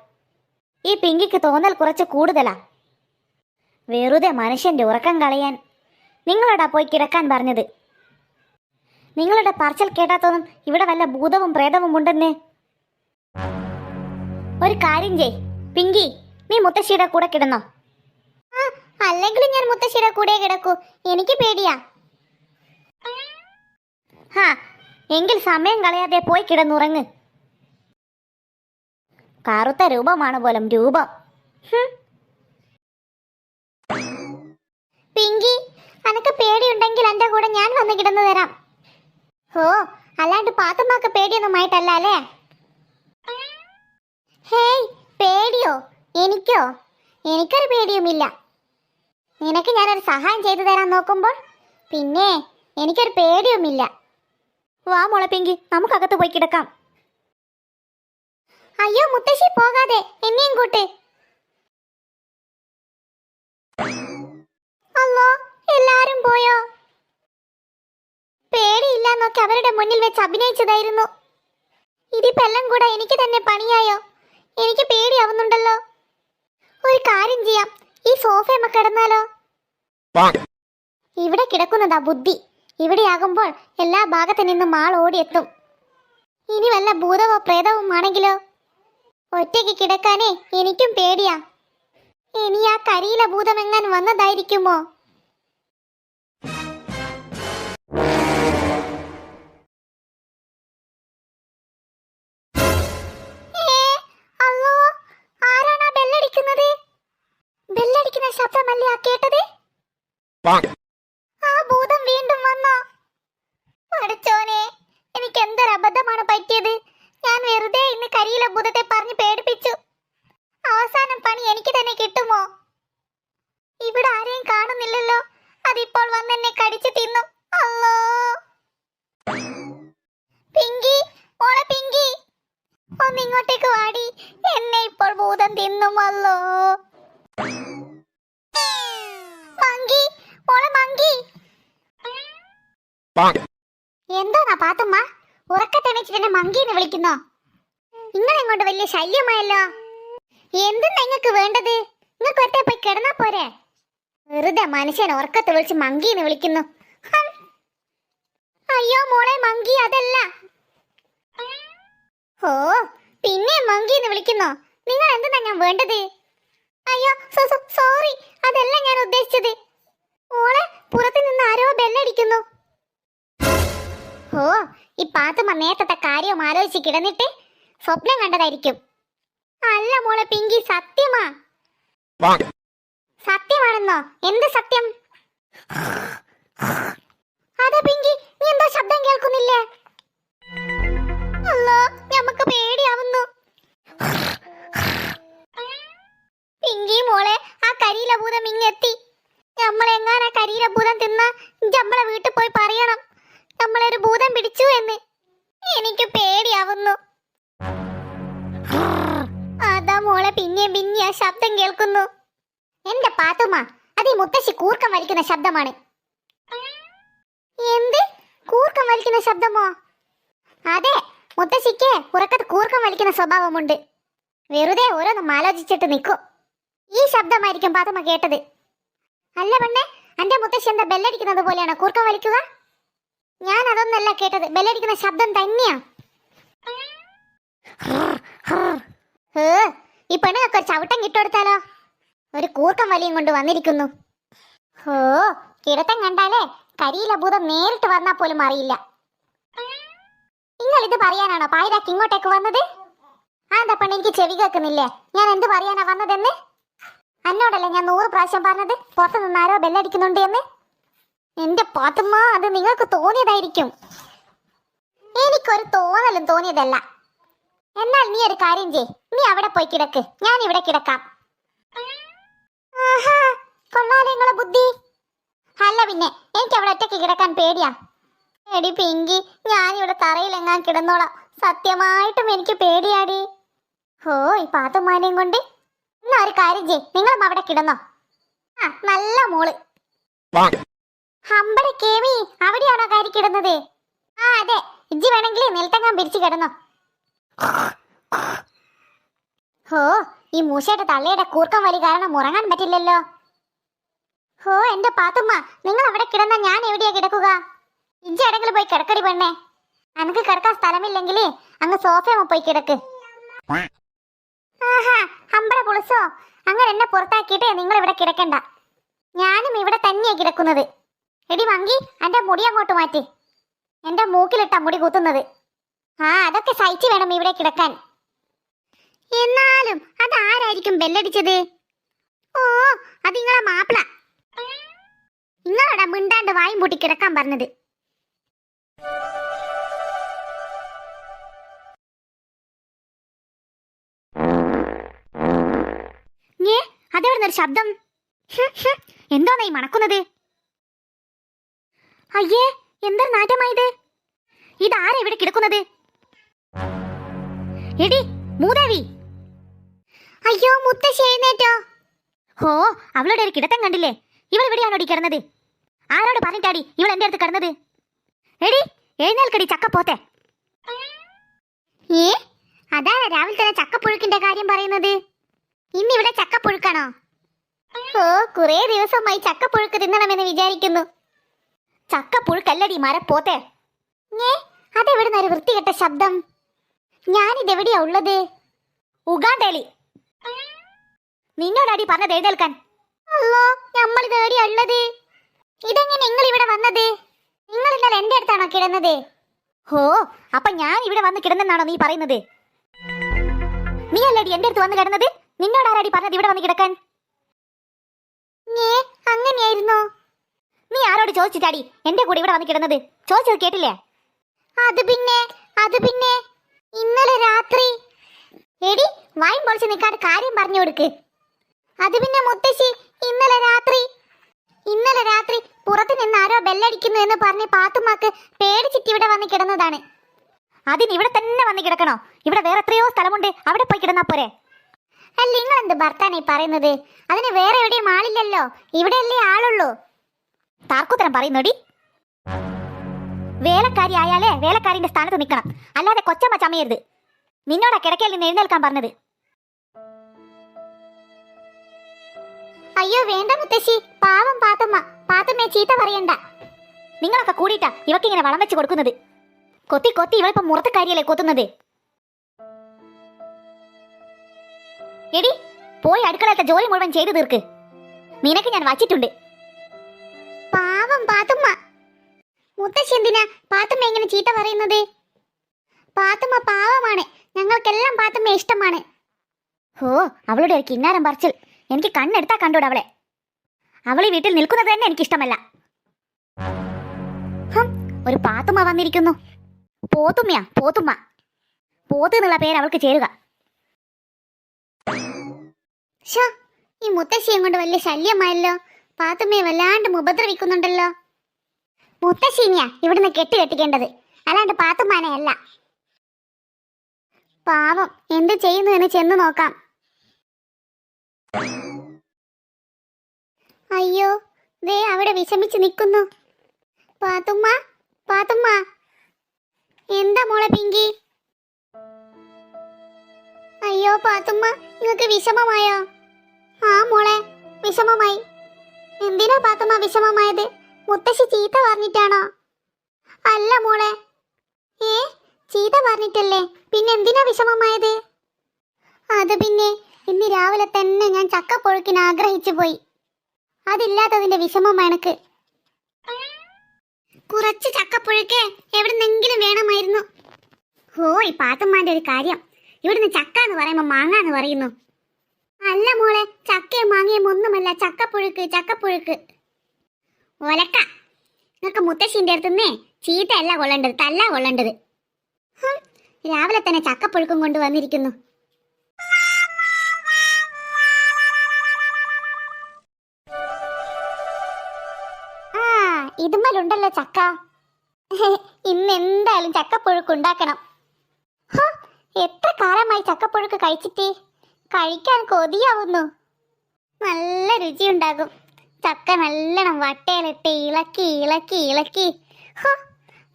ഈ പിങ്കിക്ക് തോന്നൽ കുറച്ച് കൂടുതലാ. വെറുതെ മനുഷ്യന്റെ ഉറക്കം കളയാൻ. നിങ്ങളോടാ പോയി കിടക്കാൻ പറഞ്ഞത്. നിങ്ങളുടെ പറച്ചൽ കേട്ടാത്തൊന്നും ഇവിടെ വല്ല ഭൂതവും പ്രേതവും ഉണ്ടെന്ന്. ഒരു കാര്യം ചെയ് പിങ്കി, നീ മുത്തശ്ശിയുടെ കൂടെ കിടന്നോ? അല്ലെങ്കിൽ ഞാൻ മുത്തശ്ശിയുടെ കൂടെ കിടക്കൂ, എനിക്ക് പേടിയാ. എങ്കിൽ സമയം കളയാതെ പോയി കിടന്നുറങ്ങ്. കറുത്ത രൂപമാണ് പോലും രൂപം. പിങ്കി, അനക്ക് പേടിയുണ്ടെങ്കിൽ എന്റെ കൂടെ ഞാൻ വന്ന് കിടന്നു തരാം. ഓ, അല്ലാണ്ട് പാത്തുമ്മക്ക് പേടിയൊന്നുമായിട്ടല്ല അല്ലേ? ഹേയ്, പേടിയോ? എനിക്കോ? എനിക്കൊരു പേടിയുമില്ല. നിനക്ക് ഞാനൊരു സഹായം ചെയ്തു തരാൻ നോക്കുമ്പോൾ പിന്നെ എനിക്കൊരു പേടിയുമില്ല. വാ മോളെ പിങ്കി, നമുക്കകത്ത് പോയി കിടക്കാം. അയ്യോ മുത്തശ്ശി, പോകാതെ, എന്നെയും കൂട്ട്. അല്ലോ, എല്ലാരും പോയോ? പേടിയില്ലെന്നൊക്കെ അവരുടെ മുന്നിൽ വെച്ച് അഭിനയിച്ചതായിരുന്നു. ഇതിപ്പോ എല്ലാം കൂടെ എനിക്ക് തന്നെ പണിയായോ? എനിക്ക് പേടിയാവുന്നുണ്ടല്ലോ. ഒരു കാര്യം ചെയ്യാം, ഈ സോഫയമ്മ കിടന്നാലോ? ഇവിടെ കിടക്കുന്നതാ ബുദ്ധി. ഇവിടെയാകുമ്പോൾ എല്ലാ ഭാഗത്തു നിന്നും ആൾ ഓടിയെത്തും. ഇനി വല്ല ഭൂതവോ പ്രേതവും ആണെങ്കിലോ? ഒറ്റയ്ക്ക് കിടക്കാനേ എനിക്കും പേടിയാ. ഇനി ആ കരിയില ഭൂതമെങ്ങാൻ വന്നതായിരിക്കുമോ? ബെല്ലടിക്കുന്ന ശബ്ദമല്ലേ ആ കേട്ടത്? ആ ഭൂതം വീണ്ടും വന്നോ? പഠിച്ചോനെ, എനിക്ക് എന്തൊരു അബദ്ധമാണ് പറ്റിയത്. ഞാൻ വെറുതെ ഇന്ന് കരിയില ഭൂതത്തെ പറഞ്ഞ് പേടിപ്പിച്ചു. അവസാനം പണി എനിക്ക് തന്നെ കിട്ടുമോ? ഇവിടെ ആരെയും കാണുന്നില്ലല്ലോ. അതിപ്പോൾ വന്നെന്നെ കടിച്ചു തിന്നും. അല്ലോ, പിങ്കി, മോളെ പിങ്കി, ഒന്നിങ്ങോട്ടേക്ക് വാടി. എന്നെ ഇപ്പോൾ ഭൂതം തിന്നുമല്ലോ. മങ്കി, മോളെ മങ്കി. എന്താ പാത്തുമ്മ, ഉറക്കത്തെണീച്ചിട്ട് എന്നെ മങ്കീന്ന് വിളിക്കുന്നോ? നിങ്ങളെങ്ങോട്ട് വലിയ ശല്യമായല്ലോ. എന്തെന്നാ നിങ്ങൾക്ക് വേണ്ടത്? നിങ്ങൾക്ക് ഒറ്റ പോയി കിടന്നാ പോരെ? വെറുതെ മനുഷ്യൻ ഉറക്കത്ത് വിളിച്ച് മങ്കീന്ന് വിളിക്കുന്നു. അയ്യോ മോളെ മങ്കി, അതല്ല. ഓ, പിന്നെ മങ്കീന്ന് വിളിക്കുന്നോ? നിങ്ങൾ എന്തെന്നാ ഞാൻ വേണ്ടത്? അയ്യോ സോറി, അതല്ല ഞാൻ ഉദ്ദേശിച്ചത്. മോളെ, പുറത്തു നിന്ന് ആരോ ബെല്ലടിക്കുന്നു. ഓ, ഈ പാത്തുമ്മ നേരത്തെ കാര്യവും ആലോചിച്ച് കിടന്നിട്ട് സ്വപ്നം കണ്ടതായിരിക്കും. അല്ല മോളെ പിങ്കി, സത്യമാ. സത്യമാണെന്നോ? എന്ത് സത്യം? അതാ പിങ്കി, നീ എന്തോ ശബ്ദം കേൾക്കുന്നില്ലേ? അല്ലോ, നമുക്ക് പേടിയാവുന്നു. പിങ്കി മോളെ, ആ കരിയില ഭൂതം ഇങ്ങെത്തി. നമ്മളെങ്ങാനാ കരിയില ഭൂതം തിന്ന നമ്മളെ വീട്ടിൽ പോയി പറയണം നമ്മളൊരു ഭൂതം പിടിച്ചു എന്ന്. എനിക്ക് പേടിയാവുന്നു. അതാ മോളെ പിന്നെ ആ ശബ്ദം കേൾക്കുന്നു. എന്റെ പാത്തുമ്മ, അത് ഈ മുത്തശ്ശി കൂർക്കം വലിക്കുന്ന ശബ്ദമാണ്. എന്ത്? കൂർക്കം വലിക്കുന്ന ശബ്ദമോ? അതെ, മുത്തശ്ശിക്ക് ഉറക്കത്ത് കൂർക്കം വലിക്കുന്ന സ്വഭാവമുണ്ട്. വെറുതെ ഓരോന്നും ആലോചിച്ചിട്ട് നിൽക്കും. ഈ ശബ്ദമായിരിക്കും പാത്തുമ്മ കേട്ടത്. അല്ല പെണ്ണെ, എന്റെ മുത്തശ്ശി എന്താ ബെല്ലടിക്കുന്നത് പോലെയാണോ കൂർക്കം വലിക്കുക? ഞാൻ അതൊന്നല്ല കേട്ടത്, ബെല്ലടിക്കുന്ന ശബ്ദം തന്നെയാ. ഈ പെണ്ണുങ്ങൾക്ക് ഒരു ചവിട്ടം കിട്ടുകൊടുത്താലോ? ഒരു കൂർക്കം വലിയും കൊണ്ട് വന്നിരിക്കുന്നു. ഓ, കിടത്തം കണ്ടാലേ കരിയില ഭൂതം നേരിട്ട് വന്നാൽ പോലും അറിയില്ല. നിങ്ങൾ ഇത് പറയാനാണോ പായരാക്ക് ഇങ്ങോട്ടേക്ക് വന്നത്? എന്താ പെണ്ണ്, എനിക്ക് ചെവി കേൾക്കുന്നില്ലേ? ഞാൻ എന്ത് പറയാനാ വന്നതെന്ന്? എന്നോടല്ലേ ഞാൻ 100 പ്രാവശ്യം പറഞ്ഞത് പുറത്തു നിന്നാരോ ബെല്ലടിക്കുന്നുണ്ട് എന്ന്? എന്റെ പാത്തുമ്മ, അത് നിങ്ങൾക്ക് തോന്നിയതായിരിക്കും. എനിക്കൊരു തോന്നലും തോന്നിയതല്ല. എന്നാൽ നീ ഒരു കാര്യം ചെയ്, നീ അവിടെ പോയി കിടക്ക്, ഞാൻ ഇവിടെ കിടക്കാം. ആഹാ, കൊള്ളാലോ നിങ്ങളെ ബുദ്ധി. അല്ല പിന്നെ, എനിക്ക് അവിടെ ഒറ്റയ്ക്ക് കിടക്കാൻ പേടിയാ. എടി പിങ്കി, ഞാനിവിടെ തറയിലെങ്ങാൻ കിടന്നോളാം. സത്യമായിട്ടും എനിക്ക് പേടിയാടി. ഓ, ഈ പാത്തുമ്മാനെയും കൊണ്ട്. എന്നാ ഒരു കാര്യം ചെയ്, നിങ്ങളും അവിടെ കിടന്നോ. ആ, നല്ല മോള്. ഹമ്പടെ കേമി, അവിടെയാണോ കാരി കിടന്നത്? ആ അതെ, ഇജ്ജി വേണമെങ്കിൽ നിലത്തെങ്ങാൻ പിരിച്ചു കിടന്നോ. ഹോ, ഈ മൂശയുടെ തള്ളയുടെ കൂർക്കം വലി കാരണം ഉറങ്ങാൻ പറ്റില്ലല്ലോ. ഹോ, എന്റെ പാത്തുമ്മ, നിങ്ങൾ അവിടെ കിടന്ന ഞാൻ എവിടെയാ കിടക്കുക? ഇജ്ജി എവിടെങ്കിലും പോയി കിടക്കടി പെണ്ണേ. അനക്ക് കിടക്കാൻ സ്ഥലമില്ലെങ്കിൽ അങ്ങ് സോഫയമ്മ പോയി കിടക്ക്. ആഹാ, ഹമ്പട പുളിസോ, അങ്ങനെ എന്നെ പുറത്താക്കിയിട്ട് നിങ്ങൾ ഇവിടെ കിടക്കണ്ട. ഞാനും ഇവിടെ തന്നെയാ കിടക്കുന്നത്. എടി മങ്കി, എന്റെ മുടി അങ്ങോട്ട് മാറ്റി. എന്റെ മൂക്കിലിട്ട മുടി കുത്തുന്നത്. ആ, അതൊക്കെ സഹിച്ചു വേണം ഇവിടെ കിടക്കാൻ. എന്നാലും അതാരായിരിക്കും ബെല്ലടിച്ചത്? ഓ, അത് നിങ്ങളെ മാപ്പിള. നിങ്ങളോടാ മിണ്ടാണ്ട് വായും പൂട്ടി കിടക്കാൻ പറഞ്ഞത്. അതെവിടുന്നൊരു ശബ്ദം? എന്തോന്നാ ഈ മണക്കുന്നത്? അയ്യേ, എന്താ നാറ്റമായത്? ഇതാരാ ഇവിടെ കിടക്കുന്നത്? എടി മൂദേവി. അയ്യോ, മുത്തശ്ശി എഴുന്നേറ്റോ? ഹോ, അവളുടെ ഒരു കിടത്തം കണ്ടില്ലേ? ഇവൾ ഇവിടെയാണോടി കിടന്നത്? ആരോട് പറഞ്ഞിട്ടാടി ഇവൾ എന്റെ അടുത്ത് കിടന്നത്? എടി എഴുന്നേൽക്കടി ചക്കപ്പോത്തെ. ഏ, അതാ രാവിലെ തന്നെ ചക്കപ്പുഴുക്കിന്റെ കാര്യം പറയുന്നത്. ഇന്നിവിടെ ചക്കപ്പുഴുക്കാണോ? ഓ, കുറെ ദിവസമായി ചക്കപ്പുഴുക്ക് തിന്നണമെന്ന് വിചാരിക്കുന്നു. ചക്കപ്പുഴുക്കല്ലടി മരപ്പോത്തെ. അതെവിടുന്ന ഒരു വൃത്തികെട്ട ശബ്ദം? ഞാനിതെവിടെയാ ഉള്ളത്? ഉഗാണ്ടേലി. നിന്നോടടി പറഞ്ഞത് എഴുന്നേൽക്കാൻ. അല്ലോ, നമ്മളിത് എവിടെയാ ഉള്ളത്? ഇതെങ്ങനെ നിങ്ങൾ ഇവിടെ വന്നത്? നിങ്ങൾ ഇന്നലെ എന്റെ അടുത്താണോ കിടന്നത്? ഹോ, അപ്പൊ ഞാൻ ഇവിടെ വന്ന് കിടന്നെന്നാണോ നീ പറയുന്നത്? നീ അല്ലടി എന്റെ അടുത്ത് വന്ന് കിടന്നത്. നിന്നോടാരാടി പറഞ്ഞത് ഇവിടെ വന്ന് കിടക്കാൻ? അങ്ങനെയായിരുന്നോ? നീ ആരോട് ചോദിച്ചിട്ടാടി എന്റെ കൂടെ ഇവിടെ വന്ന് കിടന്നത്? ചോദിച്ചത് കേട്ടില്ലേ? അത് പിന്നെ ഇന്നലെ രാത്രി. എടി വായും പൊളിച്ച് നിൽക്കാതെ കാര്യം പറഞ്ഞു കൊടുക്ക്. അത് പിന്നെ മുത്തശ്ശി, ഇന്നലെ രാത്രി പുറത്ത് നിന്ന് ആരോ ബെല്ലടിക്കുന്നു എന്ന് പറഞ്ഞ് പാത്തുമ്മക്ക് പേടിച്ചിട്ട് ഇവിടെ വന്ന് കിടന്നതാണ്. അതിന് ഇവിടെ തന്നെ വന്ന് കിടക്കണോ? ഇവിടെ വേറെ എത്രയോ സ്ഥലമുണ്ട്, അവിടെ പോയി കിടന്നാ പോരെ? അല്ല, നിങ്ങൾ എന്ത് ഭർത്താനായി പറയുന്നത്? അതിന് വേറെ എവിടെയും ആളില്ലല്ലോ, ഇവിടെയല്ലേ ആളുള്ളൂ. താർക്കുത്തരം പറയുന്നോടി. വേലക്കാരി ആയാലേ വേലക്കാരിന്റെ സ്ഥാനത്ത് നിൽക്കണം, അല്ലാതെ കൊച്ചമ്മ ചമയരുത്. നിന്നോടാ കിടക്കയിൽ നിന്ന് എഴുന്നേൽക്കാൻ പറഞ്ഞത്. അയ്യോ വേണ്ട മുത്തശ്ശി, പാവം പാത്തുമ്മയെ ചീത്ത പറയണ്ട. നിങ്ങളൊക്കെ കൂടിയിട്ടാ ഇവക്കിങ്ങനെ വളം വെച്ച് കൊടുക്കുന്നത്. കൊത്തി ഇവളിപ്പോ മുറത്തക്കാരിയല്ലേ കൊത്തുന്നത്. എടി പോയി അടുക്കളത്തെ ജോലി മുഴുവൻ ചെയ്തു തീർക്ക്. നിനക്ക് ഞാൻ വച്ചിട്ടുണ്ട്. പാവം പാത്തുമ്മ. മുത്തശ്ശി എന്തിനാ പാത്തുമ്മ ഇങ്ങനെ ചീത്ത പറയുന്നത്? പാത്തുമ്മ പാവമാണ്, ഞങ്ങൾക്കെല്ലാം പാത്തുമ്മയെ ഇഷ്ടമാണ്. ഓ, അവളുടെ ഒരു കിന്നാരം പറച്ചിൽ എനിക്ക് കണ്ണെടുത്താ കണ്ടൂട അവളെ. അവൾ ഈ വീട്ടിൽ നിൽക്കുന്നത് തന്നെ എനിക്കിഷ്ടമല്ല. ഒരു പാത്തുമ്മ വന്നിരിക്കുന്നു. പോത്തുമ്മയാ, പോത്തുമ്മ. പോത്ത് എന്നുള്ള പേര് അവൾക്ക് ചേരുക. ഈ മുത്തശ്ശിയും കൊണ്ട് വലിയ ശല്യമായല്ലോ. പാത്തുമ്മയെ വല്ലാണ്ട് ഉപദ്രവിക്കുന്നുണ്ടല്ലോ. മുത്തശ്ശീനിയാ ഇവിടുന്ന് കെട്ടിക്കേണ്ടത്, അല്ലാണ്ട് പാത്തുമ്മാനെ അല്ല. പാവം എന്ത് ചെയ്യുന്നു എന്ന് ചെന്ന് നോക്കാം. അയ്യോ, ദേ അവിടെ വിഷമിച്ച് നിൽക്കുന്നു. പാത്തുമ്മ, പാത്തുമ്മ. എന്താ മോളെ പിങ്കി? അയ്യോ പാത്തുമ്മ, നിങ്ങൾക്ക് വിഷമമായോ? ആ മോളെ, വിഷമമായി. എന്തിനാ പാത്തുമ്മ വിഷമമായത്? മുത്തശ്ശി ചീത്ത പറഞ്ഞിട്ടാണോ? അല്ല മോളെ. ചീത്ത പറഞ്ഞിട്ടല്ലേ, പിന്നെ എന്തിനാ വിഷമമായത്? അത് പിന്നെ ഇന്ന് രാവിലെ തന്നെ ഞാൻ ചക്കപ്പുഴുക്കിന് ആഗ്രഹിച്ചു പോയി. അതില്ലാത്തതിന്റെ വിഷമം എനക്ക്. കുറച്ച് ചക്കപ്പുഴുക്ക് എവിടുന്നെങ്കിലും വേണമായിരുന്നു. ഈ പാത്തുമ്മാന്റെ ഒരു കാര്യം, ഇവിടുന്ന് ചക്ക എന്ന് പറയുമ്പോ മാങ്ങ എന്ന് പറയുന്നു. അല്ല മോളെ, ചക്കയും മാങ്ങയും ഒന്നുമല്ല, ചക്കപ്പുഴുക്ക്, ചക്കപ്പുഴുക്ക്. ഒലക്ക, നിങ്ങൾക്ക് മുത്തശ്ശിന്റെ അടുത്തുനിന്നേ ചീത്തയല്ല കൊള്ളേണ്ടത്, തല്ല കൊള്ളേണ്ടത്. രാവിലെ തന്നെ ചക്കപ്പുഴുക്കും കൊണ്ട് വന്നിരിക്കുന്നു. ഇതുമല്ലുണ്ടല്ലോ ചക്ക. ഇന്ന് എന്തായാലും ചക്കപ്പുഴുക്ക് ഉണ്ടാക്കണം. എത്ര കാലമായി ചക്കപ്പുഴുക്ക് കഴിച്ചിട്ട്, കഴിക്കാൻ കൊതിയാവുന്നു. നല്ല രുചിയുണ്ടാകും. ചക്ക നല്ലോണം വട്ടയിലിട്ട് ഇളക്കി ഇളക്കി ഇളക്കി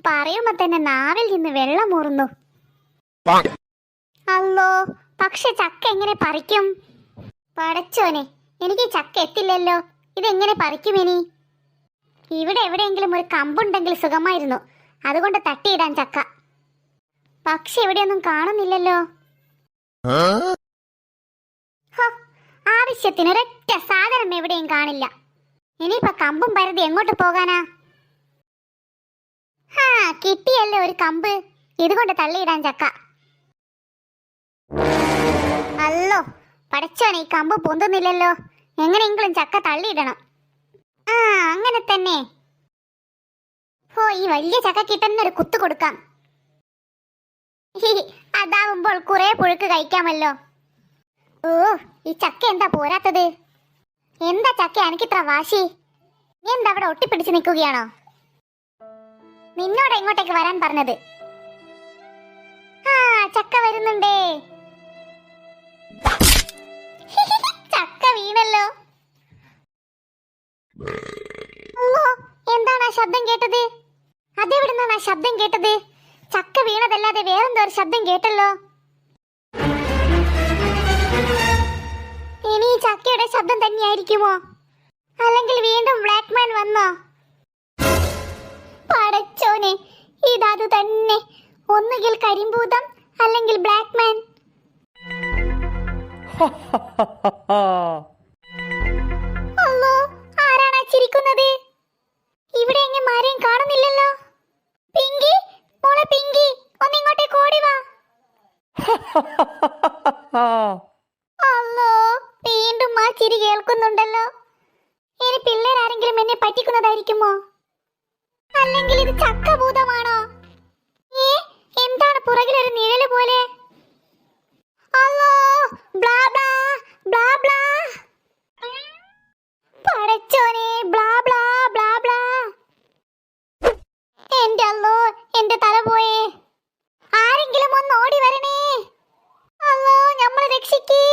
പറയുമ്പോ തന്നെ നാവിൽ നിന്ന് വെള്ളം ഊറുന്നു. അല്ലോ, പക്ഷെ ചക്ക എങ്ങനെ പറിക്കും? പടച്ചോനെ, എനിക്ക് ചക്ക എത്തില്ലല്ലോ. ഇതെങ്ങനെ പറിക്കുമെനി? ഇവിടെ എവിടെയെങ്കിലും ഒരു കമ്പുണ്ടെങ്കിൽ സുഖമായിരുന്നു, അതുകൊണ്ട് തട്ടിയിടാൻ ചക്ക. പക്ഷെ ഇവിടെയൊന്നും കാണുന്നില്ലല്ലോ. ആവശ്യത്തിന് ഒരൊറ്റ സാധനം എവിടെയും കാണില്ല. ഇനിയിപ്പോ കമ്പും പരതി എങ്ങോട്ട് പോകാനാ? കിട്ടിയല്ലോ ഒരു കമ്പ്, ഇതുകൊണ്ട് തള്ളിയിടാൻ ചക്ക. അല്ലോ പടച്ചോനെ, ഈ കമ്പ് പൊന്തുന്നില്ലല്ലോ. എങ്ങനെയെങ്കിലും ചക്ക തള്ളിയിടണം. അങ്ങനെ തന്നെ. ഈ വലിയ ചക്കക്ക് തന്നെ ഒരു കുത്തു കൊടുക്കാം. അതാവുമ്പോൾ കുറെ പുഴുക്ക് കഴിക്കാമല്ലോ. ഈ ചക്ക എന്താ പോരാത്തത്? എന്താ ചക്ക എനിക്കിത്ര വാശി? നീ എന്താ അവിടെ ഒട്ടിപ്പിടിച്ച് നിൽക്കുകയാണോ? നിന്നോട് ഇങ്ങോട്ടേക്ക് വരാൻ പറഞ്ഞത്. ചക്ക വരുന്നുണ്ടേ. ചക്ക വീണല്ലോ. എന്താണ് ആ ശബ്ദം കേട്ടത്? അതെവിടുന്നാണ് ആ ശബ്ദം കേട്ടത്? ചക്ക വീണതല്ലാതെ വേറെന്തോ ഒരു ശബ്ദം കേട്ടല്ലോ. ഇനി ഈ ചക്കയുടെ ശബ്ദം തന്നെയായിരിക്കുമോ? അല്ലെങ്കിൽ വീണ്ടും ബ്ലാക്ക് മാൻ വന്നോ? പടച്ചോനെ, ഇതത് തന്നെ. ഒന്നുകിൽ കരിമ്പൂതം, അല്ലെങ്കിൽ ബ്ലാക്ക് മാൻ. അല്ലോ, ആരാണ് ചിരിക്കുന്നത്? ഇവിടെ എങ്ങനെ ആരെയും കാണുന്നില്ലല്ലോ. പിങ്കി, മോളെ പിങ്കി, ഒന്നിങ്ങോട്ടേക്ക് ഓടി വാ. അല്ലോ, വീണ്ടും ആ ചിരി കേൾക്കുന്നുണ്ടല്ലോ. ഇനി പിള്ളേരാരെങ്കിലും എന്നെ പറ്റിക്കുന്നതായിരിക്കുമോ? അല്ലെങ്കിൽ ഇത് ചക്കഭൂതമാണോ? എന്താണ് പുറകിലൊരു നിഴല് പോലെ? അല്ലോ, ബ്ലാ ബ്ലാ ബ്ലാ ബ്ലാ. പടച്ചോനെ, ബ്ലാ ബ്ലാ ബ്ലാ ബ്ലാ. എന്റെ അല്ലോ, എന്റെ തല പോയേ. ആരെങ്കിലും ഒന്ന് ഓടി വരണേ. അല്ലോ, നമ്മളെ രക്ഷിക്കേ.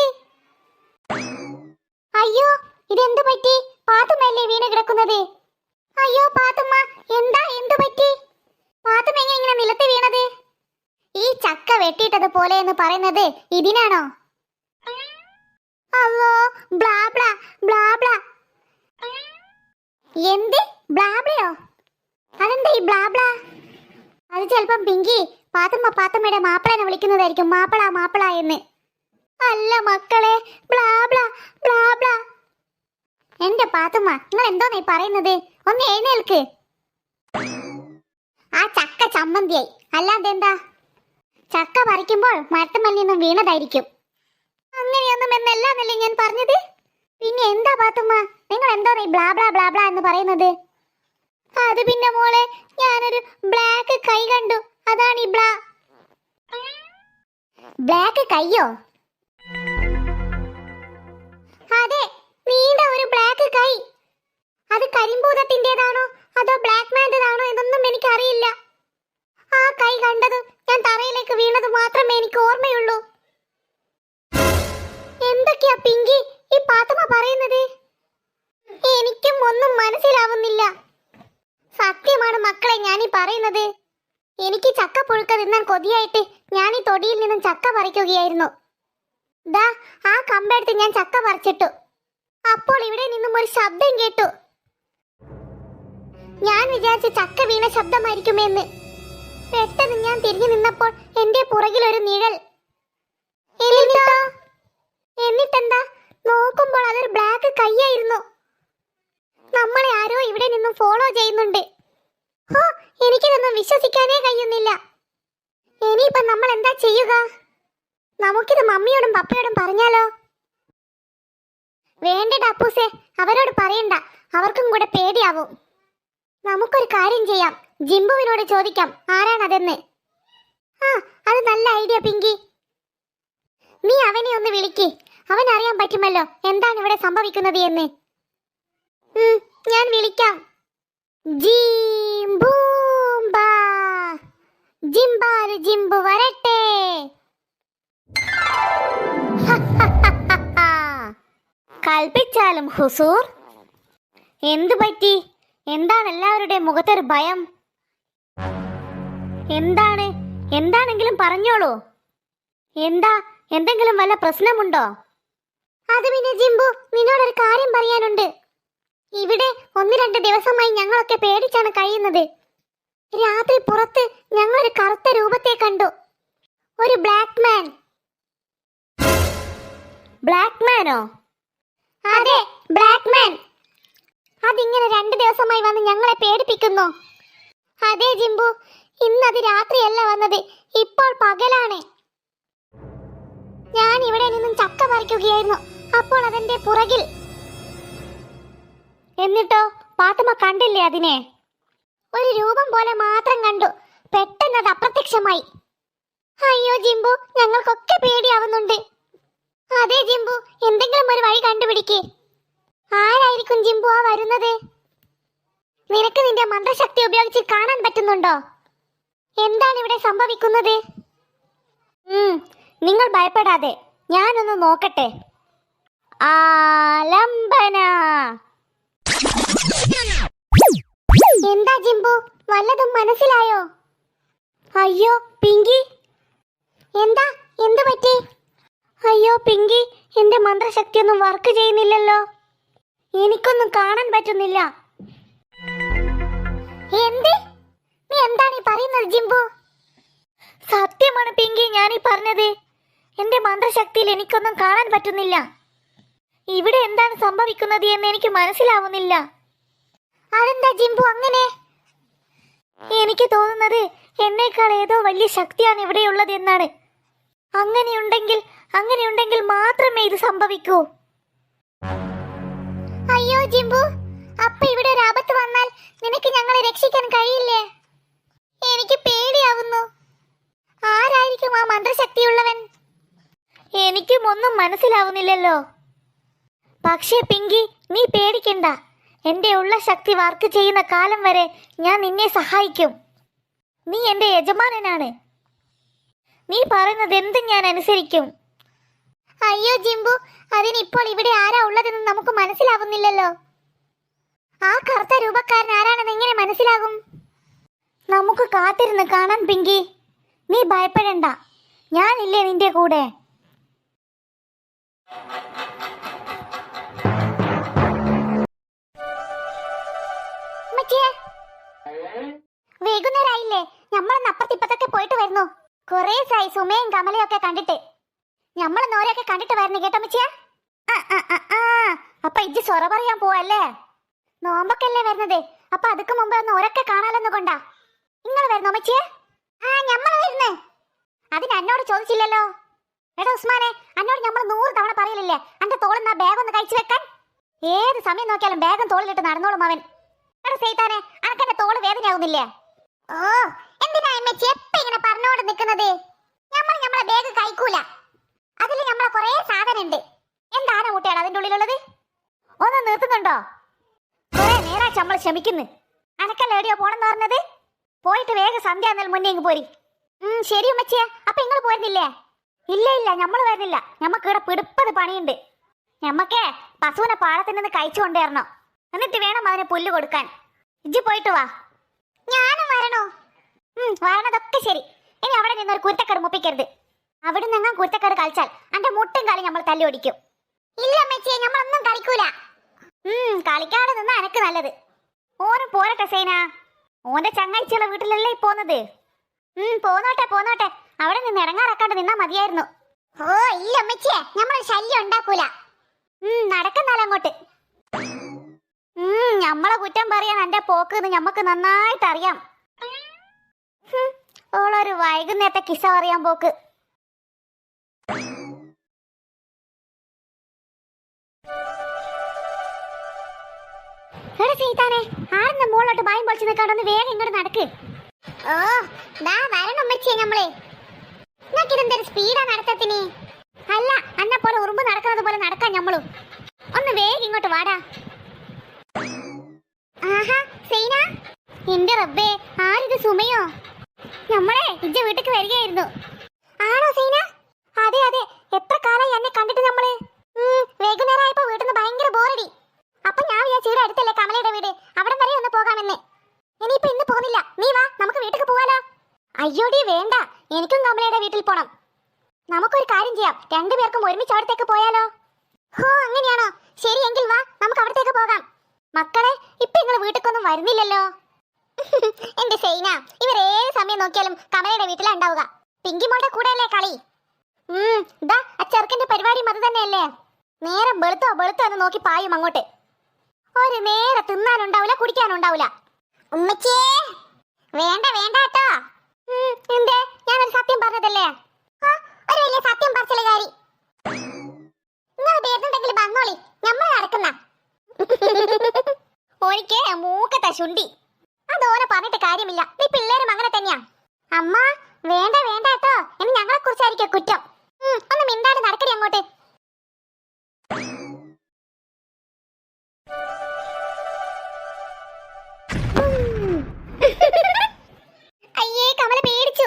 അയ്യോ, ഇതെന്ത് പറ്റി? പാത്തുമ്മയല്ലേ വീണ് കിടക്കുന്നത്? അയ്യോ പാത്തുമ്മ, എന്താ, എന്തു പറ്റി? പാത്തുമ്മ എങ്ങനെ നിലത്ത് വീണത്? ഈ ചക്ക വെട്ടിയിട്ടത് പോലെ എന്ന് പറയുന്നത് ഇതിനാണോ? അല്ലോ, ബ്ലാ ബ്ലാ ബ്ലാ ബ്ലാ. എന്ത് ബ്ലാബ്ലയോ? അതെന്താ ഈ ബ്ലാബ്ല? അത് ചിലപ്പം പിങ്കി പാത്തുമ്മയുടെ മാപ്പിളനെ വിളിക്കുന്നതായിരിക്കും, മാപ്പിള മാപ്പിള എന്ന്. അല്ല മക്കളെ, ബ്ലാബ്ല ബ്ലാബ്ല. എന്റെ പാത്തുമ്മ, നിങ്ങൾ എന്തോന്നാ ഈ പറയുന്നത്? ഒന്ന് എഴുന്നേൽക്ക്. ആ ചക്ക ചമ്മന്തിയായി, അല്ലാതെ എന്താ? ചക്ക പറിക്കുമ്പോൾ മരത്തുമല്ലിൽ നിന്നും വീണതായിരിക്കും. അങ്ങനെയൊന്നും എന്നല്ലാന്നല്ലേ ഞാൻ പറഞ്ഞത്. പിന്നെ എന്താ പാത്തുമ്മ, നിങ്ങൾ എന്തോ ഈ ബ്ലാ ബ്ലാ ബ്ലാ ബ്ലാ എന്ന് പറയുന്നത്? അത് പിന്നെ മോളെ, ഞാനൊരു ബ്ലാക്ക് കൈ കണ്ടു, അതാണ് ഈ ബ്ലാ. ബ്ലാക്ക് കൈയോ? അതെ, നീണ്ട ഒരു ബ്ലാക്ക് കൈ. അത് കരിമ്പൂതത്തിൻ്റെതാണോ അതോ ബ്ലാക്ക് മാൻ്റെതാണോ എന്നൊന്നും എനിക്കറിയില്ല. ആ കൈ കണ്ടത് ഞാൻ തറയിലേക്ക് വീണത് മാത്രമേ എനിക്ക് ഓർമ്മയുള്ളൂ. എന്തൊക്കെയാ പിങ്കി ഈ പാത്തുമ്മ പറയുന്നത്? എനിക്കും ഒന്നും മനസ്സിലാവുന്നില്ല. സത്യമാണ് മക്കളെ ഞാനീ പറയുന്നത്. എനിക്ക് ചക്ക പുഴുക്ക തിന്നാൻ കൊതിയായിട്ട് ഞാൻ ഈ തൊടിയിൽ നിന്നും ചക്ക പറിക്കുകയായിരുന്നു. ദാ ആ കമ്പെടുത്ത് ഞാൻ ചക്ക പറിച്ചിട്ടു. അപ്പോൾ ഇവിടെ നിന്നും ഒരു ശബ്ദം കേട്ടു. ഞാൻ വിചാരിച്ചു ചക്ക വീണ ശബ്ദമായിരിക്കുമെന്ന്. പെട്ടെന്ന് ഞാൻ തിരിഞ്ഞു നിന്നപ്പോൾ എന്റെ പുറകിൽ ഒരു നിഴൽ. എന്നിട്ടെന്താ, നോക്കുമ്പോൾ അതൊരു ബ്ലാക്ക് കൈയായിരുന്നു. നമ്മളെ ആരോ ഇവിടെ നിന്നും ഫോളോ ചെയ്യുന്നുണ്ട്. ഓ, എനിക്കിതൊന്നും വിശ്വസിക്കാനേ കഴിയുന്നില്ല. ഇനിയിപ്പോ നമ്മൾ എന്താ ചെയ്യുക? നമുക്കിത് മമ്മിയോടും പപ്പയോടും പറഞ്ഞാലോ? വേണ്ട അപ്പൂസേ, അവരോട് പറയണ്ട, അവർക്കും കൂടെ പേടിയാവും. നമുക്കൊരു കാര്യം ചെയ്യാം, ജിംബുവിനോട് ചോദിക്കാം ആരാണതെന്ന്. ആ, അത് നല്ല ഐഡിയ പിങ്കി. നീ അവനെ ഒന്ന് വിളിക്ക്, അവൻ അറിയാൻ പറ്റുമല്ലോ എന്താണ് ഇവിടെ സംഭവിക്കുന്നത് എന്ന്. ഞാൻ വിളിക്കാം. ജിംബൂംബാ, ജിംബാല് ജിംബു വരട്ടെ. കൽപ്പിച്ചാലും ഹുസൂർ. എന്തു പറ്റി? എന്താണ് എല്ലാവരുടെയും മുഖത്തൊരു ഭയം? എന്താണെങ്കിലും പറഞ്ഞോളൂ. എന്തെങ്കിലും വല്ല പ്രശ്നമുണ്ടോ? അത് പിന്നെ ജിംബു, നിന്നോടൊരു കാര്യം പറയാനുണ്ട്. ഇവിടെ 1-2 ദിവസമായി ഞങ്ങളൊക്കെ പേടിച്ചാണ് കഴിയുന്നത്. രാത്രി പുറത്ത് ഞങ്ങളൊരു കറുത്ത രൂപത്തെ കണ്ടു. ഒരു ബ്ലാക്ക് മാൻ. ബ്ലാക്ക് മാനോ? അതെ, ബ്ലാക്ക് മാൻ. അതിങ്ങനെ 2 ദിവസമായി വന്ന് ഞങ്ങളെ പേടിപ്പിക്കുന്നു. അതെ ജിംബു, ഇന്നത് രാത്രിയല്ല വന്നത്, ഇപ്പോൾ പകലാണ്. ഞാൻ ഇവിടെ നിന്നും ചക്ക പറിക്കുകയായിരുന്നു, അപ്പോൾ അതെന്റെ പുറകിൽ. എന്നിട്ടോ പാത്തുമ്മ കണ്ടില്ലേ അതിനെ? ഒരു രൂപം പോലെ മാത്രം കണ്ടു, പെട്ടെന്ന് അത് അപ്രത്യക്ഷമായി. അയ്യോ ജിംബു, ഞങ്ങൾക്കൊക്കെ പേടിയാവുന്നുണ്ട്. അതെ ജിംബു, എന്തെങ്കിലും ഒരു വഴി കണ്ടുപിടിക്കേ. ആരായിരിക്കും ജിംബു ആ വരുന്നത്? നിനക്ക് നിന്റെ മന്ത്രശക്തി ഉപയോഗിച്ച് കാണാൻ പറ്റുന്നുണ്ടോ? എന്താണ് ഇവിടെ സംഭവിക്കുന്നത്? നിങ്ങൾ ഭയപ്പെടാതെ, ഞാനൊന്ന് നോക്കട്ടെ. ആലംബന. എന്താ ജിംബു, വല്ലതും മനസ്സിലായോ? അയ്യോ പിങ്കി, എന്തു പറ്റി? അയ്യോ പിങ്കി, എന്റെ മന്ത്രശക്തിയൊന്നും വർക്ക് ചെയ്യുന്നില്ലല്ലോ. എനിക്കൊന്നും കാണാൻ പറ്റുന്നില്ല. നീ എന്താണ് ഈ പറയുന്നത് ജിംബു? സത്യമാണ് പിങ്കി ഞാനീ പറഞ്ഞത്. എന്റെ മന്ത്രശക്തിയിൽ എനിക്കൊന്നും കാണാൻ പറ്റുന്നില്ല. ഇവിടെ എന്താണ് സംഭവിക്കുന്നത് എന്ന് എനിക്ക് മനസ്സിലാവുന്നില്ല. അതെന്താ ജിംബു അങ്ങനെ? എനിക്ക് തോന്നുന്നത് എന്നേക്കാൾ ഏതോ വലിയ ശക്തിയാണ് ഇവിടെയുള്ളത് എന്നാണ്. അങ്ങനെയുണ്ടെങ്കിൽ മാത്രമേ ഇത് സംഭവിക്കൂ. അയ്യോ ജിംബു, അപ്പൊ ഇവിടെ ഒരു ആപത്ത് വന്നാൽ നിനക്ക് ഞങ്ങളെ രക്ഷിക്കാൻ കഴിയില്ലേ? എനിക്ക് പേടിയാവുന്നു. ആരായിരിക്കും ആ മന്ത്രശക്തിയുള്ളവൻ? എനിക്കും ഒന്നും മനസ്സിലാവുന്നില്ലല്ലോ. പക്ഷേ പിങ്കി, നീ പേടിക്കണ്ട. എന്റെ ഉള്ള ശക്തി വർക്ക് ചെയ്യുന്ന കാലം വരെ ഞാൻ നിന്നെ സഹായിക്കും. നീ എന്റെ യജമാനനാണ്. നീ പറയുന്നത് എന്തും ഞാൻ അനുസരിക്കും. അയ്യോ ജിംബു, അതിനിപ്പോൾ ഇവിടെ ആരാ ഉള്ളതെന്ന് നമുക്ക് മനസ്സിലാവുന്നില്ലല്ലോ. ആ കറുത്ത രൂപക്കാരൻ ആരാണെന്ന് എങ്ങനെ മനസ്സിലാകും? നമുക്ക് കാത്തിരുന്ന് കാണാൻ പിങ്കി. നീ ഭയപ്പെടണ്ട, ഞാനില്ലേ നിന്റെ കൂടെ. വൈകുന്നേരമായില്ലേ? നമ്മളൊന്ന് അപ്പുറത്തിപ്പത്തൊക്കെ പോയിട്ട് വരുന്നു. കുറേ സായി സുമയും കമലയും ഒക്കെ കണ്ടിട്ട്. നമ്മളൊന്ന് ഓരോക്കെ കണ്ടിട്ട് വരുന്നു കേട്ടോ മച്ചിയ. അപ്പൊ ഇജ്ജ് സൊറ പറയാൻ പോവല്ലേ? നോമ്പൊക്കെയല്ലേ വരുന്നത്, അപ്പൊ അതൊക്കെ മുമ്പ് ഒന്ന് ഓരൊക്കെ കാണാലെന്ന് കൊണ്ടാ. നിങ്ങൾ വരുന്നോ മച്ചിയെ? ഞമ്മള് വരുന്നേ. അതിന് എന്നോട് ചോദിച്ചില്ലല്ലോ. എടാ ഉസ്മാനെ, എന്നോട് നമ്മൾ 100 തവണ പറയലില്ലേ അന്റെ തോളിൽ ആ ബാഗ് ഒന്ന് കഴിച്ചു വെക്കാൻ? ഏത് സമയം നോക്കിയാലും ബാഗും തോളിലിട്ട് നടന്നോളും അവൻ. എടാ സൈതാനെ, അനക്കെന്റെ തോള് വേദനയാവുന്നില്ലേ? ഓ, എന്തിനാ അമ്മച്ചി എപ്പ ഇങ്ങനെ പറഞ്ഞോണ്ട് നിൽക്കുന്നത്? നമ്മളെ ബാഗ് കഴിക്കൂല. അതിൽ നമ്മളെ കുറേ സാധനം ഉണ്ട്. എന്താണ് കുട്ടിയാണ് അതിന്റെ ഉള്ളിലുള്ളത്? ഒന്ന് നിർത്തുന്നുണ്ടോ? കുറെ നേരാ നമ്മൾ ക്ഷമിക്കുന്നു. അനക്കല്ല എവിടെയോ പോണെന്ന് പറഞ്ഞത്? പോയിട്ട് വേഗം സന്ധ്യ എന്നാൽ മുന്നേ ഇങ്ങ് പോരി. ശരി ഉമ്മച്ചിയെ, അപ്പൊ നിങ്ങൾ പോയിരുന്നില്ലേ? ഇല്ല, നമ്മൾ വരുന്നില്ല. ഞമ്മക്ക് ഇവിടെ പിടിപ്പത് പണിയുണ്ട്. ഞമ്മക്കേ പശുവിനെ പാടത്തിൽ നിന്ന് കഴിച്ചു കൊണ്ടുവരണം. എന്നിട്ട് വേണം അതിന് പുല്ല് കൊടുക്കാൻ. ഇജ്ജ് പോയിട്ട് വാ. ഞാനും വരണോ? വരണതൊക്കെ ശരി. ഇനി അവിടെ നിന്നൊരു കുരുത്തക്കേട് മുപ്പിക്കരുത്. അവിടെ നിന്ന് കുരുത്തക്കേട് കളിച്ചാൽ അന്റെ മുട്ടും കാലി നമ്മൾ തല്ലി ഓടിക്കും. ഇല്ല അമ്മച്ചിയെ, നമ്മളൊന്നും കളിക്കൂല. കളിക്കാതെ നിന്നാ എനക്ക് നല്ലത്. ഓനും പോരട്ടെ സൈന. ഓന്റെ ചങ്ങാഴ്ചയുള്ള വീട്ടിലല്ലേ ഈ പോന്നത്. പോന്നോട്ടെ. അവിടെ നിന്ന് ഇറങ്ങാറക്കാണ്ട് നിന്നാ മതിയായിരുന്നു. ഓ ഇല്ല അമ്മച്ചിയെ, നമ്മൾ ശല്യം ഉണ്ടാക്കൂല. നടക്കുന്നാലങ്ങോട്ട്. നമ്മളെ കുറ്റം പറയാൻ എന്റെ പോക്ക് ഞമ്മക്ക് നന്നായിട്ട് അറിയാം. ഓളൊരു വൈകുന്നേരത്തെ കിസ്സ പറയാൻ പോക്ക്. സീതാനെ, ആരെന്ന മോളോട്ട് ഭയം പൊളിച്ച് നിൽക്കാണ്ടൊന്ന് വേഗം ഇങ്ങോട്ട് നടക്ക്. ഓ ദാ വരണം അമ്മച്ചിയെ. നമ്മളെ നിനക്കിതെന്തൊരു സ്പീഡാ നടത്തത്തിന്? അല്ല, അന്നെ പോലെ ഉറുമ്പ് നടക്കുന്നത് പോലെ നടക്കാൻ ഞമ്മളും. ഒന്ന് വേഗം ഇങ്ങോട്ട് വാടാ. ആഹാ സൈന, എന്റെ റബ്ബേ, ആരിത് സുമയോ? നമ്മളെ ഇജ്ജ വീട്ടിക്ക് വരികയായിരുന്നു. ആണോ സൈന? അതെ, എത്ര കാലമായി എന്നെ കണ്ടിട്ട് നമ്മള്. വൈകുന്നേരം ആയപ്പോ വീട്ടിൽ നിന്ന് ഭയങ്കര ബോറടി. അപ്പൊ ഞാൻ വിചാരിച്ചു ഇവിടെ അടുത്തല്ലേ കമലയുടെ വീട്, അവിടെ വരെ ഒന്ന് പോകാമെന്ന്. ഇനിയിപ്പോ ഇന്ന് പോകുന്നില്ല, നീ വാ, നമുക്ക് വീട്ടിൽ പോവാലോ. അയ്യോടി വേണ്ട, എനിക്കും കമലയുടെ വീട്ടിൽ പോണം. നമുക്കൊരു കാര്യം ചെയ്യാം, രണ്ടുപേർക്കും ഒരുമിച്ച് അവിടത്തേക്ക് പോയാലോ? ഹോ അങ്ങനെയാണോ? ശരി, എങ്കിൽ വാ, നമുക്ക് അവിടത്തേക്ക് പോകാം. മക്കളെ, ഇപ്പൊ നിങ്ങൾ വീട്ടിലേക്കൊന്നും വരുന്നില്ലല്ലോ. എന്റെ സൈന, ഇവർ ഏത് സമയം നോക്കിയാലും കമലയുടെ വീട്ടിലാ ഉണ്ടാവുക. പിങ്കിമോളുടെ കൂടെയല്ലേ കളി. ഇതാ ആ ചെറുക്കന്റെ പരിപാടിയും അത് തന്നെയല്ലേ. നേരെ വെളുത്തോ എന്ന് നോക്കി പായും അങ്ങോട്ട്. ഒരു നേരെ തിന്നാനുണ്ടാവില്ല, കുടിക്കാനുണ്ടാവില്ല. ഉമ്മച്ചിയേ, വേണ്ട കേട്ടോ. എന്തേ? ഞാനൊരു സത്യം പറഞ്ഞതല്ലേ. ഒരു വലിയ സത്യം പറച്ചിലുകാരി. നിങ്ങൾ വരുന്നുണ്ടെങ്കിൽ വന്നോളി, നമ്മൾ നടക്കുന്ന. ഒരിക്കേ മൂക്കത്തെ ശുണ്ടി. അതോനെ പറഞ്ഞിട്ട് കാര്യമില്ല, നീ പിള്ളേരും അങ്ങനെ തന്നെയാ. അമ്മ വേണ്ട കേട്ടോ, ഇനി ഞങ്ങളെ കുറിച്ചായിരിക്കും കുറ്റം. ഒന്ന് മിണ്ടാണ്ട് നടക്കടി അങ്ങോട്ട്. അയ്യേ, കമല പേടിച്ചു.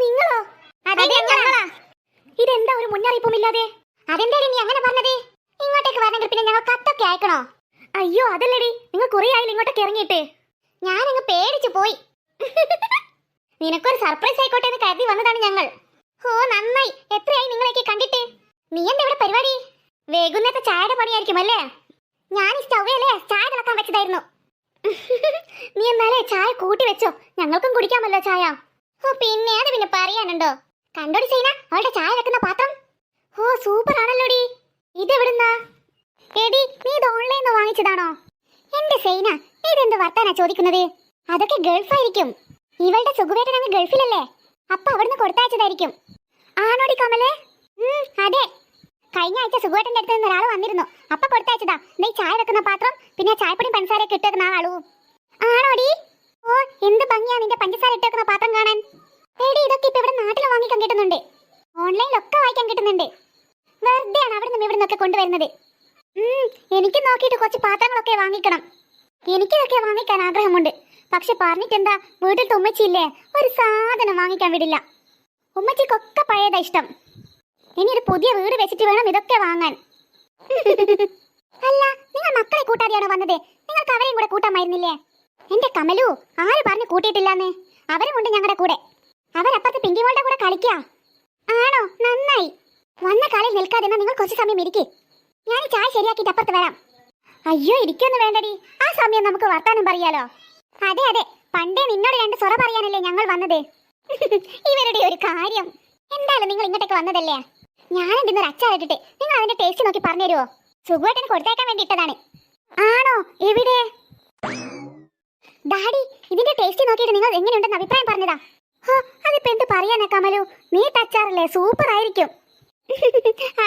നിങ്ങളോ? അതെ ഞങ്ങളാ. ഇതെന്താ ഒരു മുന്നറിയിപ്പുമില്ലാതെ? അതെന്താ നീ അങ്ങനെ പറഞ്ഞത്? ഇങ്ങോട്ടേക്ക് വരണമെങ്കിൽ പിന്നെ ഞങ്ങൾ കത്തൊക്കെ അയക്കണോ? അയ്യോ അതല്ലടി, നിങ്ങൾ കുറെ ആയില്ല ഇങ്ങോട്ടേക്ക് ഇറങ്ങിയിട്ട്. ഞാനങ്ങ് പേടിച്ചു പോയി. നിനക്കൊരു സർപ്രൈസ് ആയിക്കോട്ടെ എന്ന് കരുതി വന്നതാണ് ഞങ്ങൾ. ഓ നന്നായി. എത്രയായി നിങ്ങളേക്ക് കണ്ടിട്ട്? നീ എന്താ ഇവിടെ പരിപാടി? വൈകുന്നേരത്തെ ചായയുടെ പണിയായിരിക്കും അല്ലേ? ഞാൻ ഈ സ്റ്റൗവിലല്ലേ ചായ തിളക്കാൻ വെച്ചതായിരുന്നു. നീ എന്നാലേ ചായ കൂട്ടി വെച്ചോ, ഞങ്ങൾക്കും കുടിക്കാമല്ലോ ചായ. ഓ പിന്നെ അത് പിന്നെ പറയാനുണ്ടോ? കണ്ടോടി സൈന, അവളുടെ ചായ വെക്കുന്ന പാത്രം. ഓ സൂപ്പർ ആണല്ലോടി. ഇതെവിടുന്നാ? എടി, നീ ഇത് ഓൺലൈനിൽ വാങ്ങിച്ചതാണോ? എന്റെ സൈന, ഇതെന്ത് വർത്താനാ ചോദിക്കുന്നത്? അതൊക്കെ ഗൾഫായിരിക്കും. ഇവളുടെ സുഖവേട്ടൻ അങ്ങ് ഗൾഫിലല്ലേ, അപ്പൊ അവിടുന്ന് കൊടുത്തയച്ചതായിരിക്കും. ആണോടി കമലേ? അതെ, കഴിഞ്ഞ ആഴ്ച സുഖവേട്ടന്റെ അടുത്ത് നിന്ന് ഒരാൾ വന്നിരുന്നു, അപ്പൊ കൊടുത്തയച്ചതാ. നീ ചായ വെക്കുന്ന പാത്രം, പിന്നെ ചായപ്പൊടി പഞ്ചസാരയൊക്കെ ഇട്ടേക്കുന്ന ആ ആളു. ആണോടി? ഓ എന്ത് ഭംഗിയാ നിന്റെ പഞ്ചസാര ഇട്ടേക്കുന്ന പാത്രം കാണാൻ. എടി, ഇതൊക്കെ ഇപ്പൊ ഇവിടെ നാട്ടിൽ വാങ്ങിക്കാൻ കിട്ടുന്നുണ്ട്, ഓൺലൈനിലൊക്കെ വാങ്ങിക്കാൻ കിട്ടുന്നുണ്ട്. വെറുതെയാണ് അവിടെ നിന്ന് ഇവിടെ നിന്നൊക്കെ കൊണ്ടുവരുന്നത്. എനിക്ക് നോക്കിയിട്ട് കുറച്ച് പാത്രങ്ങളൊക്കെ വാങ്ങിക്കണം. എനിക്കിതൊക്കെ വാങ്ങിക്കാൻ ആഗ്രഹമുണ്ട്. പക്ഷെ പറഞ്ഞിട്ടെന്താ, വീട്ടിലത്തെ ഉമ്മച്ചിയില്ലേ, ഒരു സാധനം വാങ്ങിക്കാൻ വിടില്ല. ഉമ്മച്ചിക്കൊക്കെ പഴയതാ ഇഷ്ടം. ഇനി ഒരു പുതിയ വീട് വെച്ചിട്ട് വേണം ഇതൊക്കെ വാങ്ങാൻ. അല്ല, നിങ്ങൾ മക്കളെ കൂട്ടാതെയാണോ വന്നത്? നിങ്ങൾക്ക് അവരെയും കൂടെ കൂട്ടാമായിരുന്നില്ലേ? എന്റെ കമലു, ആര് പറഞ്ഞു കൂട്ടിയിട്ടില്ലാന്ന്? അവരുമുണ്ട് ഞങ്ങളുടെ കൂടെ. അവരപ്പുറത്ത് പിങ്കിമോളുടെ കൂടെ കളിക്കാ. ആണോ? നന്നായി. വന്ന കാലിൽ നിൽക്കാതെ നിങ്ങൾ കുറച്ച് സമയം ഇരിക്കേ. ഞാൻ ചായ ശരിയാക്കിയിട്ട് അപ്പുറത്ത് വരാം. അയ്യോ ഇരിക്കൊന്നും വേണ്ടടി, ആ സമയം നമുക്ക് വർത്താനം പറയാലോ. അതെ, പണ്ടേ നിന്നോട് രണ്ട് സ്വറ പറയാനല്ലേ ഞങ്ങൾ വന്നത്. ഇവരുടെ ഒരു കാര്യം. എന്തായാലും നിങ്ങൾ ഇങ്ങോട്ടേക്ക് വന്നതല്ലേ, ഞാൻ എന്തിനൊരു അച്ചാറിട്ടിട്ട് നിങ്ങൾ അതിന്റെ ടേസ്റ്റ് നോക്കി പറഞ്ഞു തരുമോ? സുഖമായിട്ടിന് കൊടുത്തേക്കാൻ വേണ്ടി ഇട്ടതാണ്. ആണോ? എവിടെ? ഡാഡി, ഇതിന്റെ ടേസ്റ്റ് നോക്കിയിട്ട് നിങ്ങൾ എങ്ങനെയുണ്ടെന്ന് അഭിപ്രായം പറഞ്ഞതാ. അതിപ്പോ എന്ത് പറയാനാ കമലു, നീ അച്ചാറല്ലേ സൂപ്പർ ആയിരിക്കും.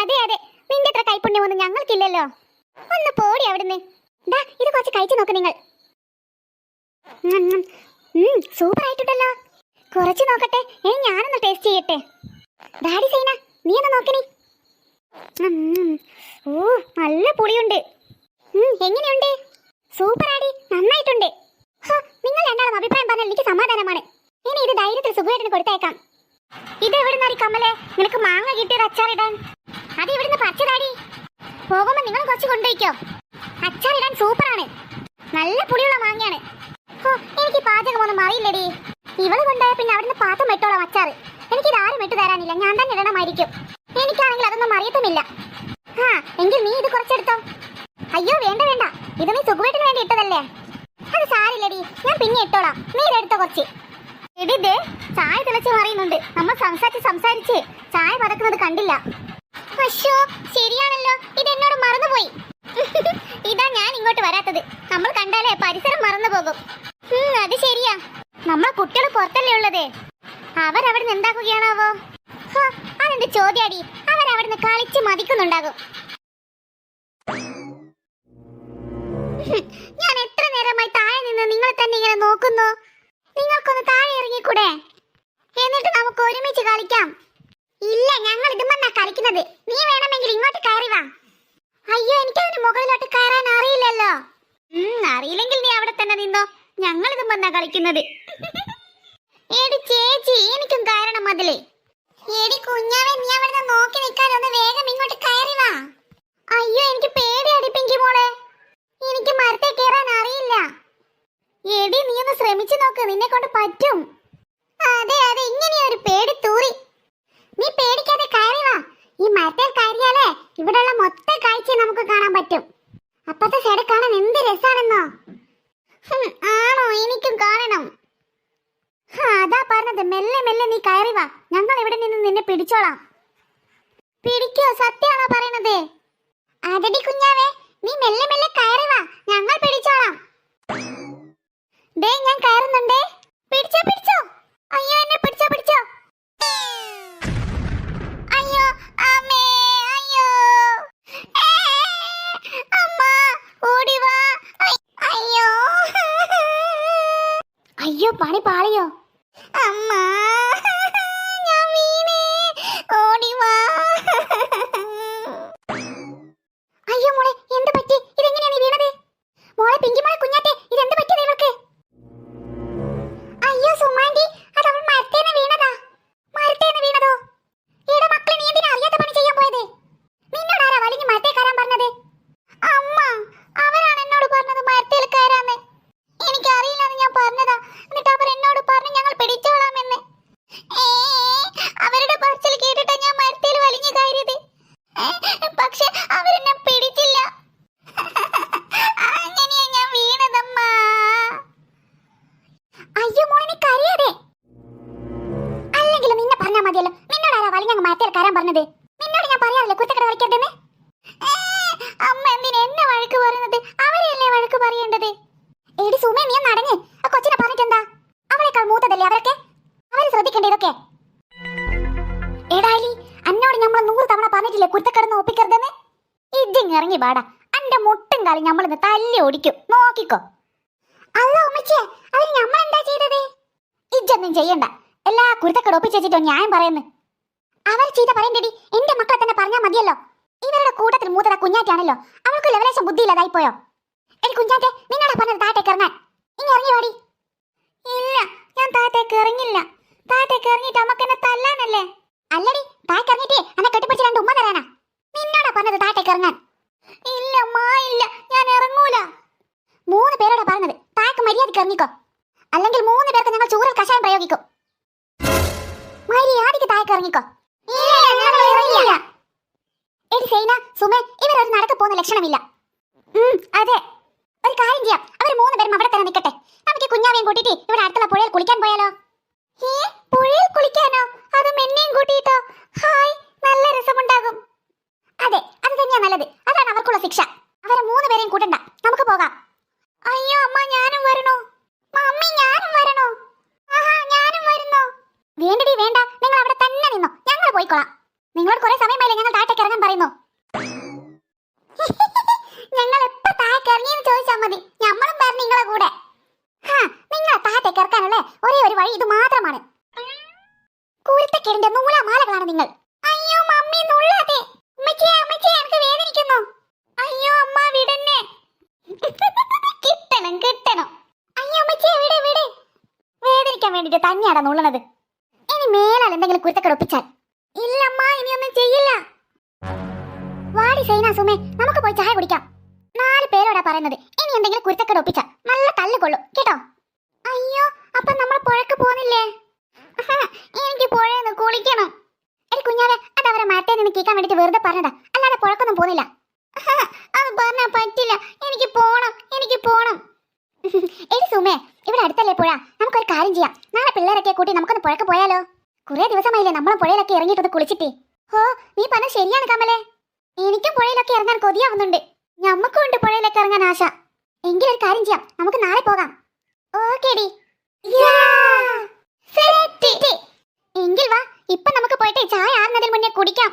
അതെ അതെ, നിന്റെ അത്ര കൈപ്പുണ്യമൊന്നും ഞങ്ങൾക്കില്ലല്ലോ. ഒന്ന് പോടി അവിടുന്ന്. ഇത് കുറച്ച് കഴിച്ചു നോക്ക് നിങ്ങൾ. സൂപ്പർ ആയിട്ടുണ്ടല്ലോ. കുറച്ച് നോക്കട്ടെ, ഞാനൊന്ന് ടേസ്റ്റ് ചെയ്യട്ടെ. ഡാഡി സൈന, നീ ഒന്ന് നോക്കണേ. ഓ, നല്ല പുളിയുണ്ട്. എങ്ങനെയുണ്ട്? സൂപ്പർ ആടി, നന്നായിട്ടുണ്ട്. നിങ്ങൾ രണ്ടാളും അഭിപ്രായം പറഞ്ഞാൽ എനിക്ക് സമാധാനമാണ്. ഇനി ഇത് ധൈര്യത്തിൽ സുഖമായിട്ടിന് കൊടുത്തേക്കാം. ഇത് എവിടുന്നാടി കമ്മലെ നിനക്ക് മാങ്ങ കിട്ടിയത് അച്ചാറിടാൻ? അത് ഇവിടുന്ന് പറിച്ചതാടി. പോകുമ്പോ നിങ്ങൾ കുറച്ച് കൊണ്ടുപോയിക്കോ. അച്ചാറിടാൻ സൂപ്പറാണ്. നല്ല പുളിയുള്ള മാങ്ങയാണ്. എനിക്ക് പാചകമൊന്നും അറിയില്ലടി. ഇവള് കൊണ്ടുപോയ പിന്നെ അവിടുന്ന് പാത്രം ഇട്ടോളാം അച്ചാറ്. എനിക്കിത് ആരും ഇട്ട് തരാനില്ല, ഞാൻ തന്നെ ഇടണമായിരിക്കും. എനിക്കാണെങ്കിൽ അതൊന്നും അറിയത്തുമില്ല. എങ്കിൽ നീ ഇത് കുറച്ചെടുത്തോ. അയ്യോ വേണ്ട വേണ്ട, ഇത് നീ സുഖമായിട്ടിന് വേണ്ടി ഇട്ടതല്ലേ. അത് സാരില്ലടി, ഞാൻ പിന്നെ ഇട്ടോളാം. നീ ഇതെടുത്തോ കുറച്ച്. എടിത് ചായ തിളച്ച് മറിയുന്നുണ്ട്. നമ്മൾ സംസാരിച്ച് ചായ പതക്കുന്നത് കണ്ടില്ല. അശ്ശോ, ശരിയാണല്ലോ, ഇത് എന്നോട് മറന്നുപോയി. ഇതാ ഞാൻ ഇങ്ങോട്ട് വരാത്തത്. നമ്മൾ കണ്ടാലേ പരിസരം മറന്നു പോകും. അത് ശരിയാ, നമ്മളെ കുട്ടികൾ പുറത്തല്ലേ ഉള്ളത്. അവരവിടുന്ന് എന്താക്കുകയാണാവോ? അതെന്ത് ചോദ്യാടി, അവരവിടുന്ന് കളിച്ച് മതിക്കുന്നുണ്ടാകും. ഞാൻ എത്ര നേരമായി താഴെ നിന്ന് നിങ്ങളെ തന്നെ ഇങ്ങനെ നോക്കുന്നു. നിങ്ങൾക്കൊന്ന് താഴെ ഇറങ്ങിക്കൂടെ? എന്നിട്ട് നമുക്ക് ഒരുമിച്ച് കളിക്കാം. ഇല്ല, ഞങ്ങൾ ഇതുമെന്നാ കളിക്കുന്നത്. നീ വേണമെങ്കിൽ ഇങ്ങോട്ട് കയറി വാ. അയ്യോ, എനിക്കതിന് മുകളിലോട്ട് കയറാൻ അറിയില്ലല്ലോ. അറിയില്ലെങ്കിൽ നീ അവിടെ തന്നെ നിന്നോ, ഞങ്ങൾ ഇതുമെന്നാ കളിക്കുന്നത്. എടി ചേച്ചി, എനിക്കും കയറണം അതില്. എടി കുഞ്ഞാവേ, നീ അവിടെ നോക്കി നിൽക്കാതെ ഒന്ന് വേഗം ഇങ്ങോട്ട് കയറി വാ. അയ്യോ, എനിക്ക് പേടിയാടി പിങ്കി മോളെ. എനിക്ക് മരത്തെ കയറാൻ അറിയില്ല. എടി നീ ഒന്ന് ശ്രമിച്ചു നോക്ക്, നിന്നെ കൊണ്ട് പറ്റും. അതെ അതെ, ഇങ്ങനെയൊരു പേടി തൂറി. നീ പേടിക്കാതെ കയറി വാ. ഈ മരത്തിൽ കയറിയാലേ ഇവിടെയുള്ള മൊത്തം കാഴ്ച നമുക്ക് കാണാൻ പറ്റും. അപ്പത്തെ സൈഡ് കാണാൻ എന്ത് രസാണെന്നോ. ആണോ? എനിക്കും കാണണം. അതാ പറഞ്ഞത്, മെല്ലെ മെല്ലെ നീ കയറി വാ. ഞങ്ങൾ ഇവിടെ നിന്ന് നിന്നെ പിടിച്ചോളാം. പിടിക്കോ? സത്യാണോ പറയണത്? അതെടി കുഞ്ഞാവേ, നീ മെല്ലെ മെല്ലെ കയറി വാ, ഞങ്ങൾ പിടിച്ചോളാം. ദേ, ഞാൻ കയറുന്നുണ്ടേ. പിടിച്ചോ പിടിച്ചോ. അയ്യോ, എന്നെ പിടിച്ചോ പിടിച്ചോ. അയ്യോ അമ്മേ, അയ്യോ അമ്മ, ഓടി വാ. അയ്യോ അയ്യോ, പണി പാളിയോ അമ്മ, ഞാൻ വീണേ, ഓടി വാ. അയ്യോ മോളെ, എന്ത് പറ്റി? ഇതെങ്ങനെയാ നീ വീണത്? മോളെ പിങ്കി മോളെ, കുഞ്ഞാറ്റെ, ഇതെന്ത് പറ്റിയത് ഇവൾക്ക്? അയ്യോ സുമാൻറ്റി, അത് അവൾ മരത്തേന്ന് വീണതാ. മരത്തേന്ന് വീണതോ? ഈടെ മക്കളെ, നീ എന്തിനാ അറിയാത്ത പണി ചെയ്യാൻ പോയത്? നിന്നോട് ആരാ വലിഞ്ഞ് മരത്തേ കയറാൻ പറഞ്ഞത്? അമ്മ, അവരാണ് എന്നോട് പറഞ്ഞത് മരത്തേൽ കയറാന്ന്. എനിക്കറിയില്ലെന്ന് ഞാൻ പറഞ്ഞതാ. എന്നിട്ട് അവർ എന്നോട് പറഞ്ഞു ഞങ്ങൾ പിടിച്ചോളാമെന്ന്. അവരുടെ പറച്ചിൽ കേട്ടിട്ടാ ഞാൻ മരത്തേൽ വലിഞ്ഞു കയറിയത്. പക്ഷെ അവരെന്നെ പിടിച്ചില്ല. അങ്ങനെയാ ഞാൻ വീണതമ്മ. അയ്യോ മോളെ, നീ കരയാതെ. അല്ലെങ്കിലും നിന്നെ പറഞ്ഞാ മതിയല്ലോ. നിന്നോട് ആരാ വലിഞ്ഞങ്ങ് മരത്തേൽ കയറാൻ പറഞ്ഞത്? നിന്നോട് ഞാൻ പറയാറില്ലേ കുരുത്തക്കട കളിക്കരുതെന്ന്? അമ്മ എന്തിനാ എന്നെ വഴക്ക് പറയുന്നത്? അവരെയല്ലേ വഴക്ക് പറയേണ്ടത്. എടി സുമേ, നീ നടങ്ങ്. ആ കൊച്ചിനെ പറഞ്ഞിട്ടെന്താ? അവളെക്കാൾ മൂത്തതല്ലേ അവരൊക്കെ. അവര് ശ്രദ്ധിക്കണ്ടേ ഇതൊക്കെ? എടാലി, അന്നോട് നമ്മൾ 100 തവണ പറഞ്ഞിട്ടില്ലേ കുരുത്തക്കടന്ന് ഒപ്പിക്കരുതെന്ന്? ഇതിങ് ഇറങ്ങി പാടാ. അന്റെ മുട്ടും കാലി നമ്മളിന്ന് തല്ലി ഓടിക്കും, നോക്കിക്കോ. അല്ല ഉമ്മച്ചേ, അവര് നമ്മളെന്താ ചെയ്തത്? ഇജ്ജൊന്നും ചെയ്യണ്ട. എല്ലാ കുരുത്തക്കട ഒപ്പിച്ചേച്ചിട്ടോ ഞാൻ പറയുന്നു. അവർ ചെയ്ത പറയണ്ടടി, എന്റെ മക്കളെ തന്നെ പറഞ്ഞാൽ മതിയല്ലോ. ഇവരുടെ കൂട്ടത്തിൽ മൂത്തത കുഞ്ഞാറ്റാണല്ലോ. അവൾക്ക് ലെവലേശം ബുദ്ധിയില്ലാതായിപ്പോയോ? എടി കുഞ്ഞാറ്റെ, നിങ്ങളെ പറഞ്ഞത് താഴത്തേക്ക് ഇറങ്ങാൻ. ഇനി ഇറങ്ങി വാടി. ഇല്ല, ഞാൻ താഴത്തേക്ക് ഇറങ്ങില്ല. താഴത്തേക്ക് ഇറങ്ങിയിട്ട് അമ്മക്ക് എന്നെ തല്ലാനല്ലേ. അല്ലടി, താഴേക്ക് ഇറങ്ങിട്ടേ എന്നെ കെട്ടിപ്പിടിച്ച് 2 ഉമ്മ തരാനാ. നിന്നോടാ പറഞ്ഞത് താഴത്തേക്ക് ഇറങ്ങാൻ. ഇല്ല മാ, ഇല്ല, ഞാൻ ഇറങ്ങൂല. 3 പേരോടെ പറഞ്ഞത് താഴേക്ക് മര്യാദയ്ക്ക് ഇറങ്ങിക്കോ, അല്ലെങ്കിൽ 3 പേർക്ക് ഞങ്ങൾ ചൂരൽ കഷായം പ്രയോഗിക്കും. മര്യാദയ്ക്ക് താഴേക്ക് ഇറങ്ങിക്കോ. എടി സൈന, സുമേ, ഇവരൊരു നടക്ക് പോകുന്ന ലക്ഷണമില്ല. അതെ, ഒരു കാര്യം ചെയ്യാം. അവർ 3 പേരും അവിടെ തന്നെ നിൽക്കട്ടെ. നമുക്ക് കുഞ്ഞാവേയും കൂട്ടിട്ട് ഇവിടെ അടുത്തുള്ള പുഴയിൽ കുളിക്കാൻ പോയാലോ? പുഴയിൽ കുളിക്കാനോ? അതും എന്നെയും കൂട്ടിയിട്ടോ? ഹായ്, നല്ല രസമുണ്ടാകും. അതെ, അത് തന്നെയാ നല്ലത്. അതാണ് അവർക്കുള്ള ശിക്ഷ. അവരെ 3 പേരെയും കൂട്ടണ്ട, നമുക്ക് പോകാം. അയ്യോ അമ്മ, ഞാനും വരണോ? മമ്മി, ഞാനും വരണോ? ആഹാ, ഞാനും വരുന്നു. കുറെ സമയമായില്ലേ ഞങ്ങൾ താഴത്തേക്ക് ഇറങ്ങാൻ പറയുന്നു. ഞങ്ങൾ എപ്പോ താഴേക്ക് ഇറങ്ങിയെന്ന് ചോദിച്ചാൽ മതി, നമ്മളും വരണം നിങ്ങളെ കൂടെ. നിങ്ങളെ താഴത്തേക്ക് ഇറക്കാനുള്ള ഒരേ ഒരു വഴി ഇത് മാത്രമാണ്. കുരുത്തക്കേടിന്റെ നൂലാമാലകളാണ് നിങ്ങൾ. അയ്യോ മമ്മി നുള്ളാതെ. ഉമ്മച്ചിയെ ഉമ്മച്ചിയെ എനിക്ക് വേദനിക്കുന്നു. അയ്യോ അമ്മ വിടന്നെ. കിട്ടണം കിട്ടണം. അയ്യോ ഉമ്മച്ചിയെ വിട് വിട്. വേദനിക്കാൻ വേണ്ടിട്ട് തന്നെയാടാ നുള്ളണത്. ഇനി മേലാൽ എന്തെങ്കിലും കുരുത്തക്കേട് ഒപ്പിച്ചാൽ. ഇല്ലമ്മ ഇനിയൊന്നും ചെയ്യില്ല. വാടി സൈന സുമേ, നമുക്ക് പോയി ചായ കുടിക്കാം. 4 പേരോടാ പറയുന്നത്. ഇനി എന്തെങ്കിലും കുരുത്തക്കേട് ഒപ്പിച്ചാൽ നല്ല തല്ല് കൊള്ളും കേട്ടോ. അയ്യോ അപ്പൊ നമ്മൾ പുഴക്ക് പോകുന്നില്ലേ? എനിക്ക് പുഴയെന്ന് കുളിക്കണം. എടി കുഞ്ഞാവെ, അത് അവരെ മരത്തെ നിന്ന് കേൾക്കാൻ വേണ്ടിട്ട് വെറുതെ പറഞ്ഞതാ, അല്ലാതെ പുഴക്കൊന്നും പോകുന്നില്ല. അത് പറഞ്ഞാ പറ്റില്ല, എനിക്ക് പോണം എനിക്ക് പോണം. എടി സുമേ, ഇവിടെ അടുത്തല്ലേ പുഴ, നമുക്കൊരു കാര്യം ചെയ്യാം. നാളെ പിള്ളേരൊക്കെ കൂട്ടി നമുക്കൊന്ന് പുഴക്ക് പോയാലോ? കുറെ ദിവസമായില്ലേ നമ്മളും പുഴയിലൊക്കെ ഇറങ്ങിയിട്ടൊന്ന് കുളിച്ചിട്ട്. ഓ നീ പറഞ്ഞ ശരിയാണ് കമലേ, എനിക്കും പുഴയിലൊക്കെ ഇറങ്ങാൻ കൊതിയാവുന്നുണ്ട്. ഞമ്മക്കും ഉണ്ട് പുഴയിലൊക്കെ ഇറങ്ങാൻ ആശ. എങ്കിലൊരു കാര്യം ചെയ്യാം, നമുക്ക് നാളെ പോകാം. ഓക്കേടി. എങ്കിൽ വാ, ഇപ്പൊ നമുക്ക് പോയിട്ട് ചായ ആറുന്നതിന് മുന്നേ കുടിക്കാം.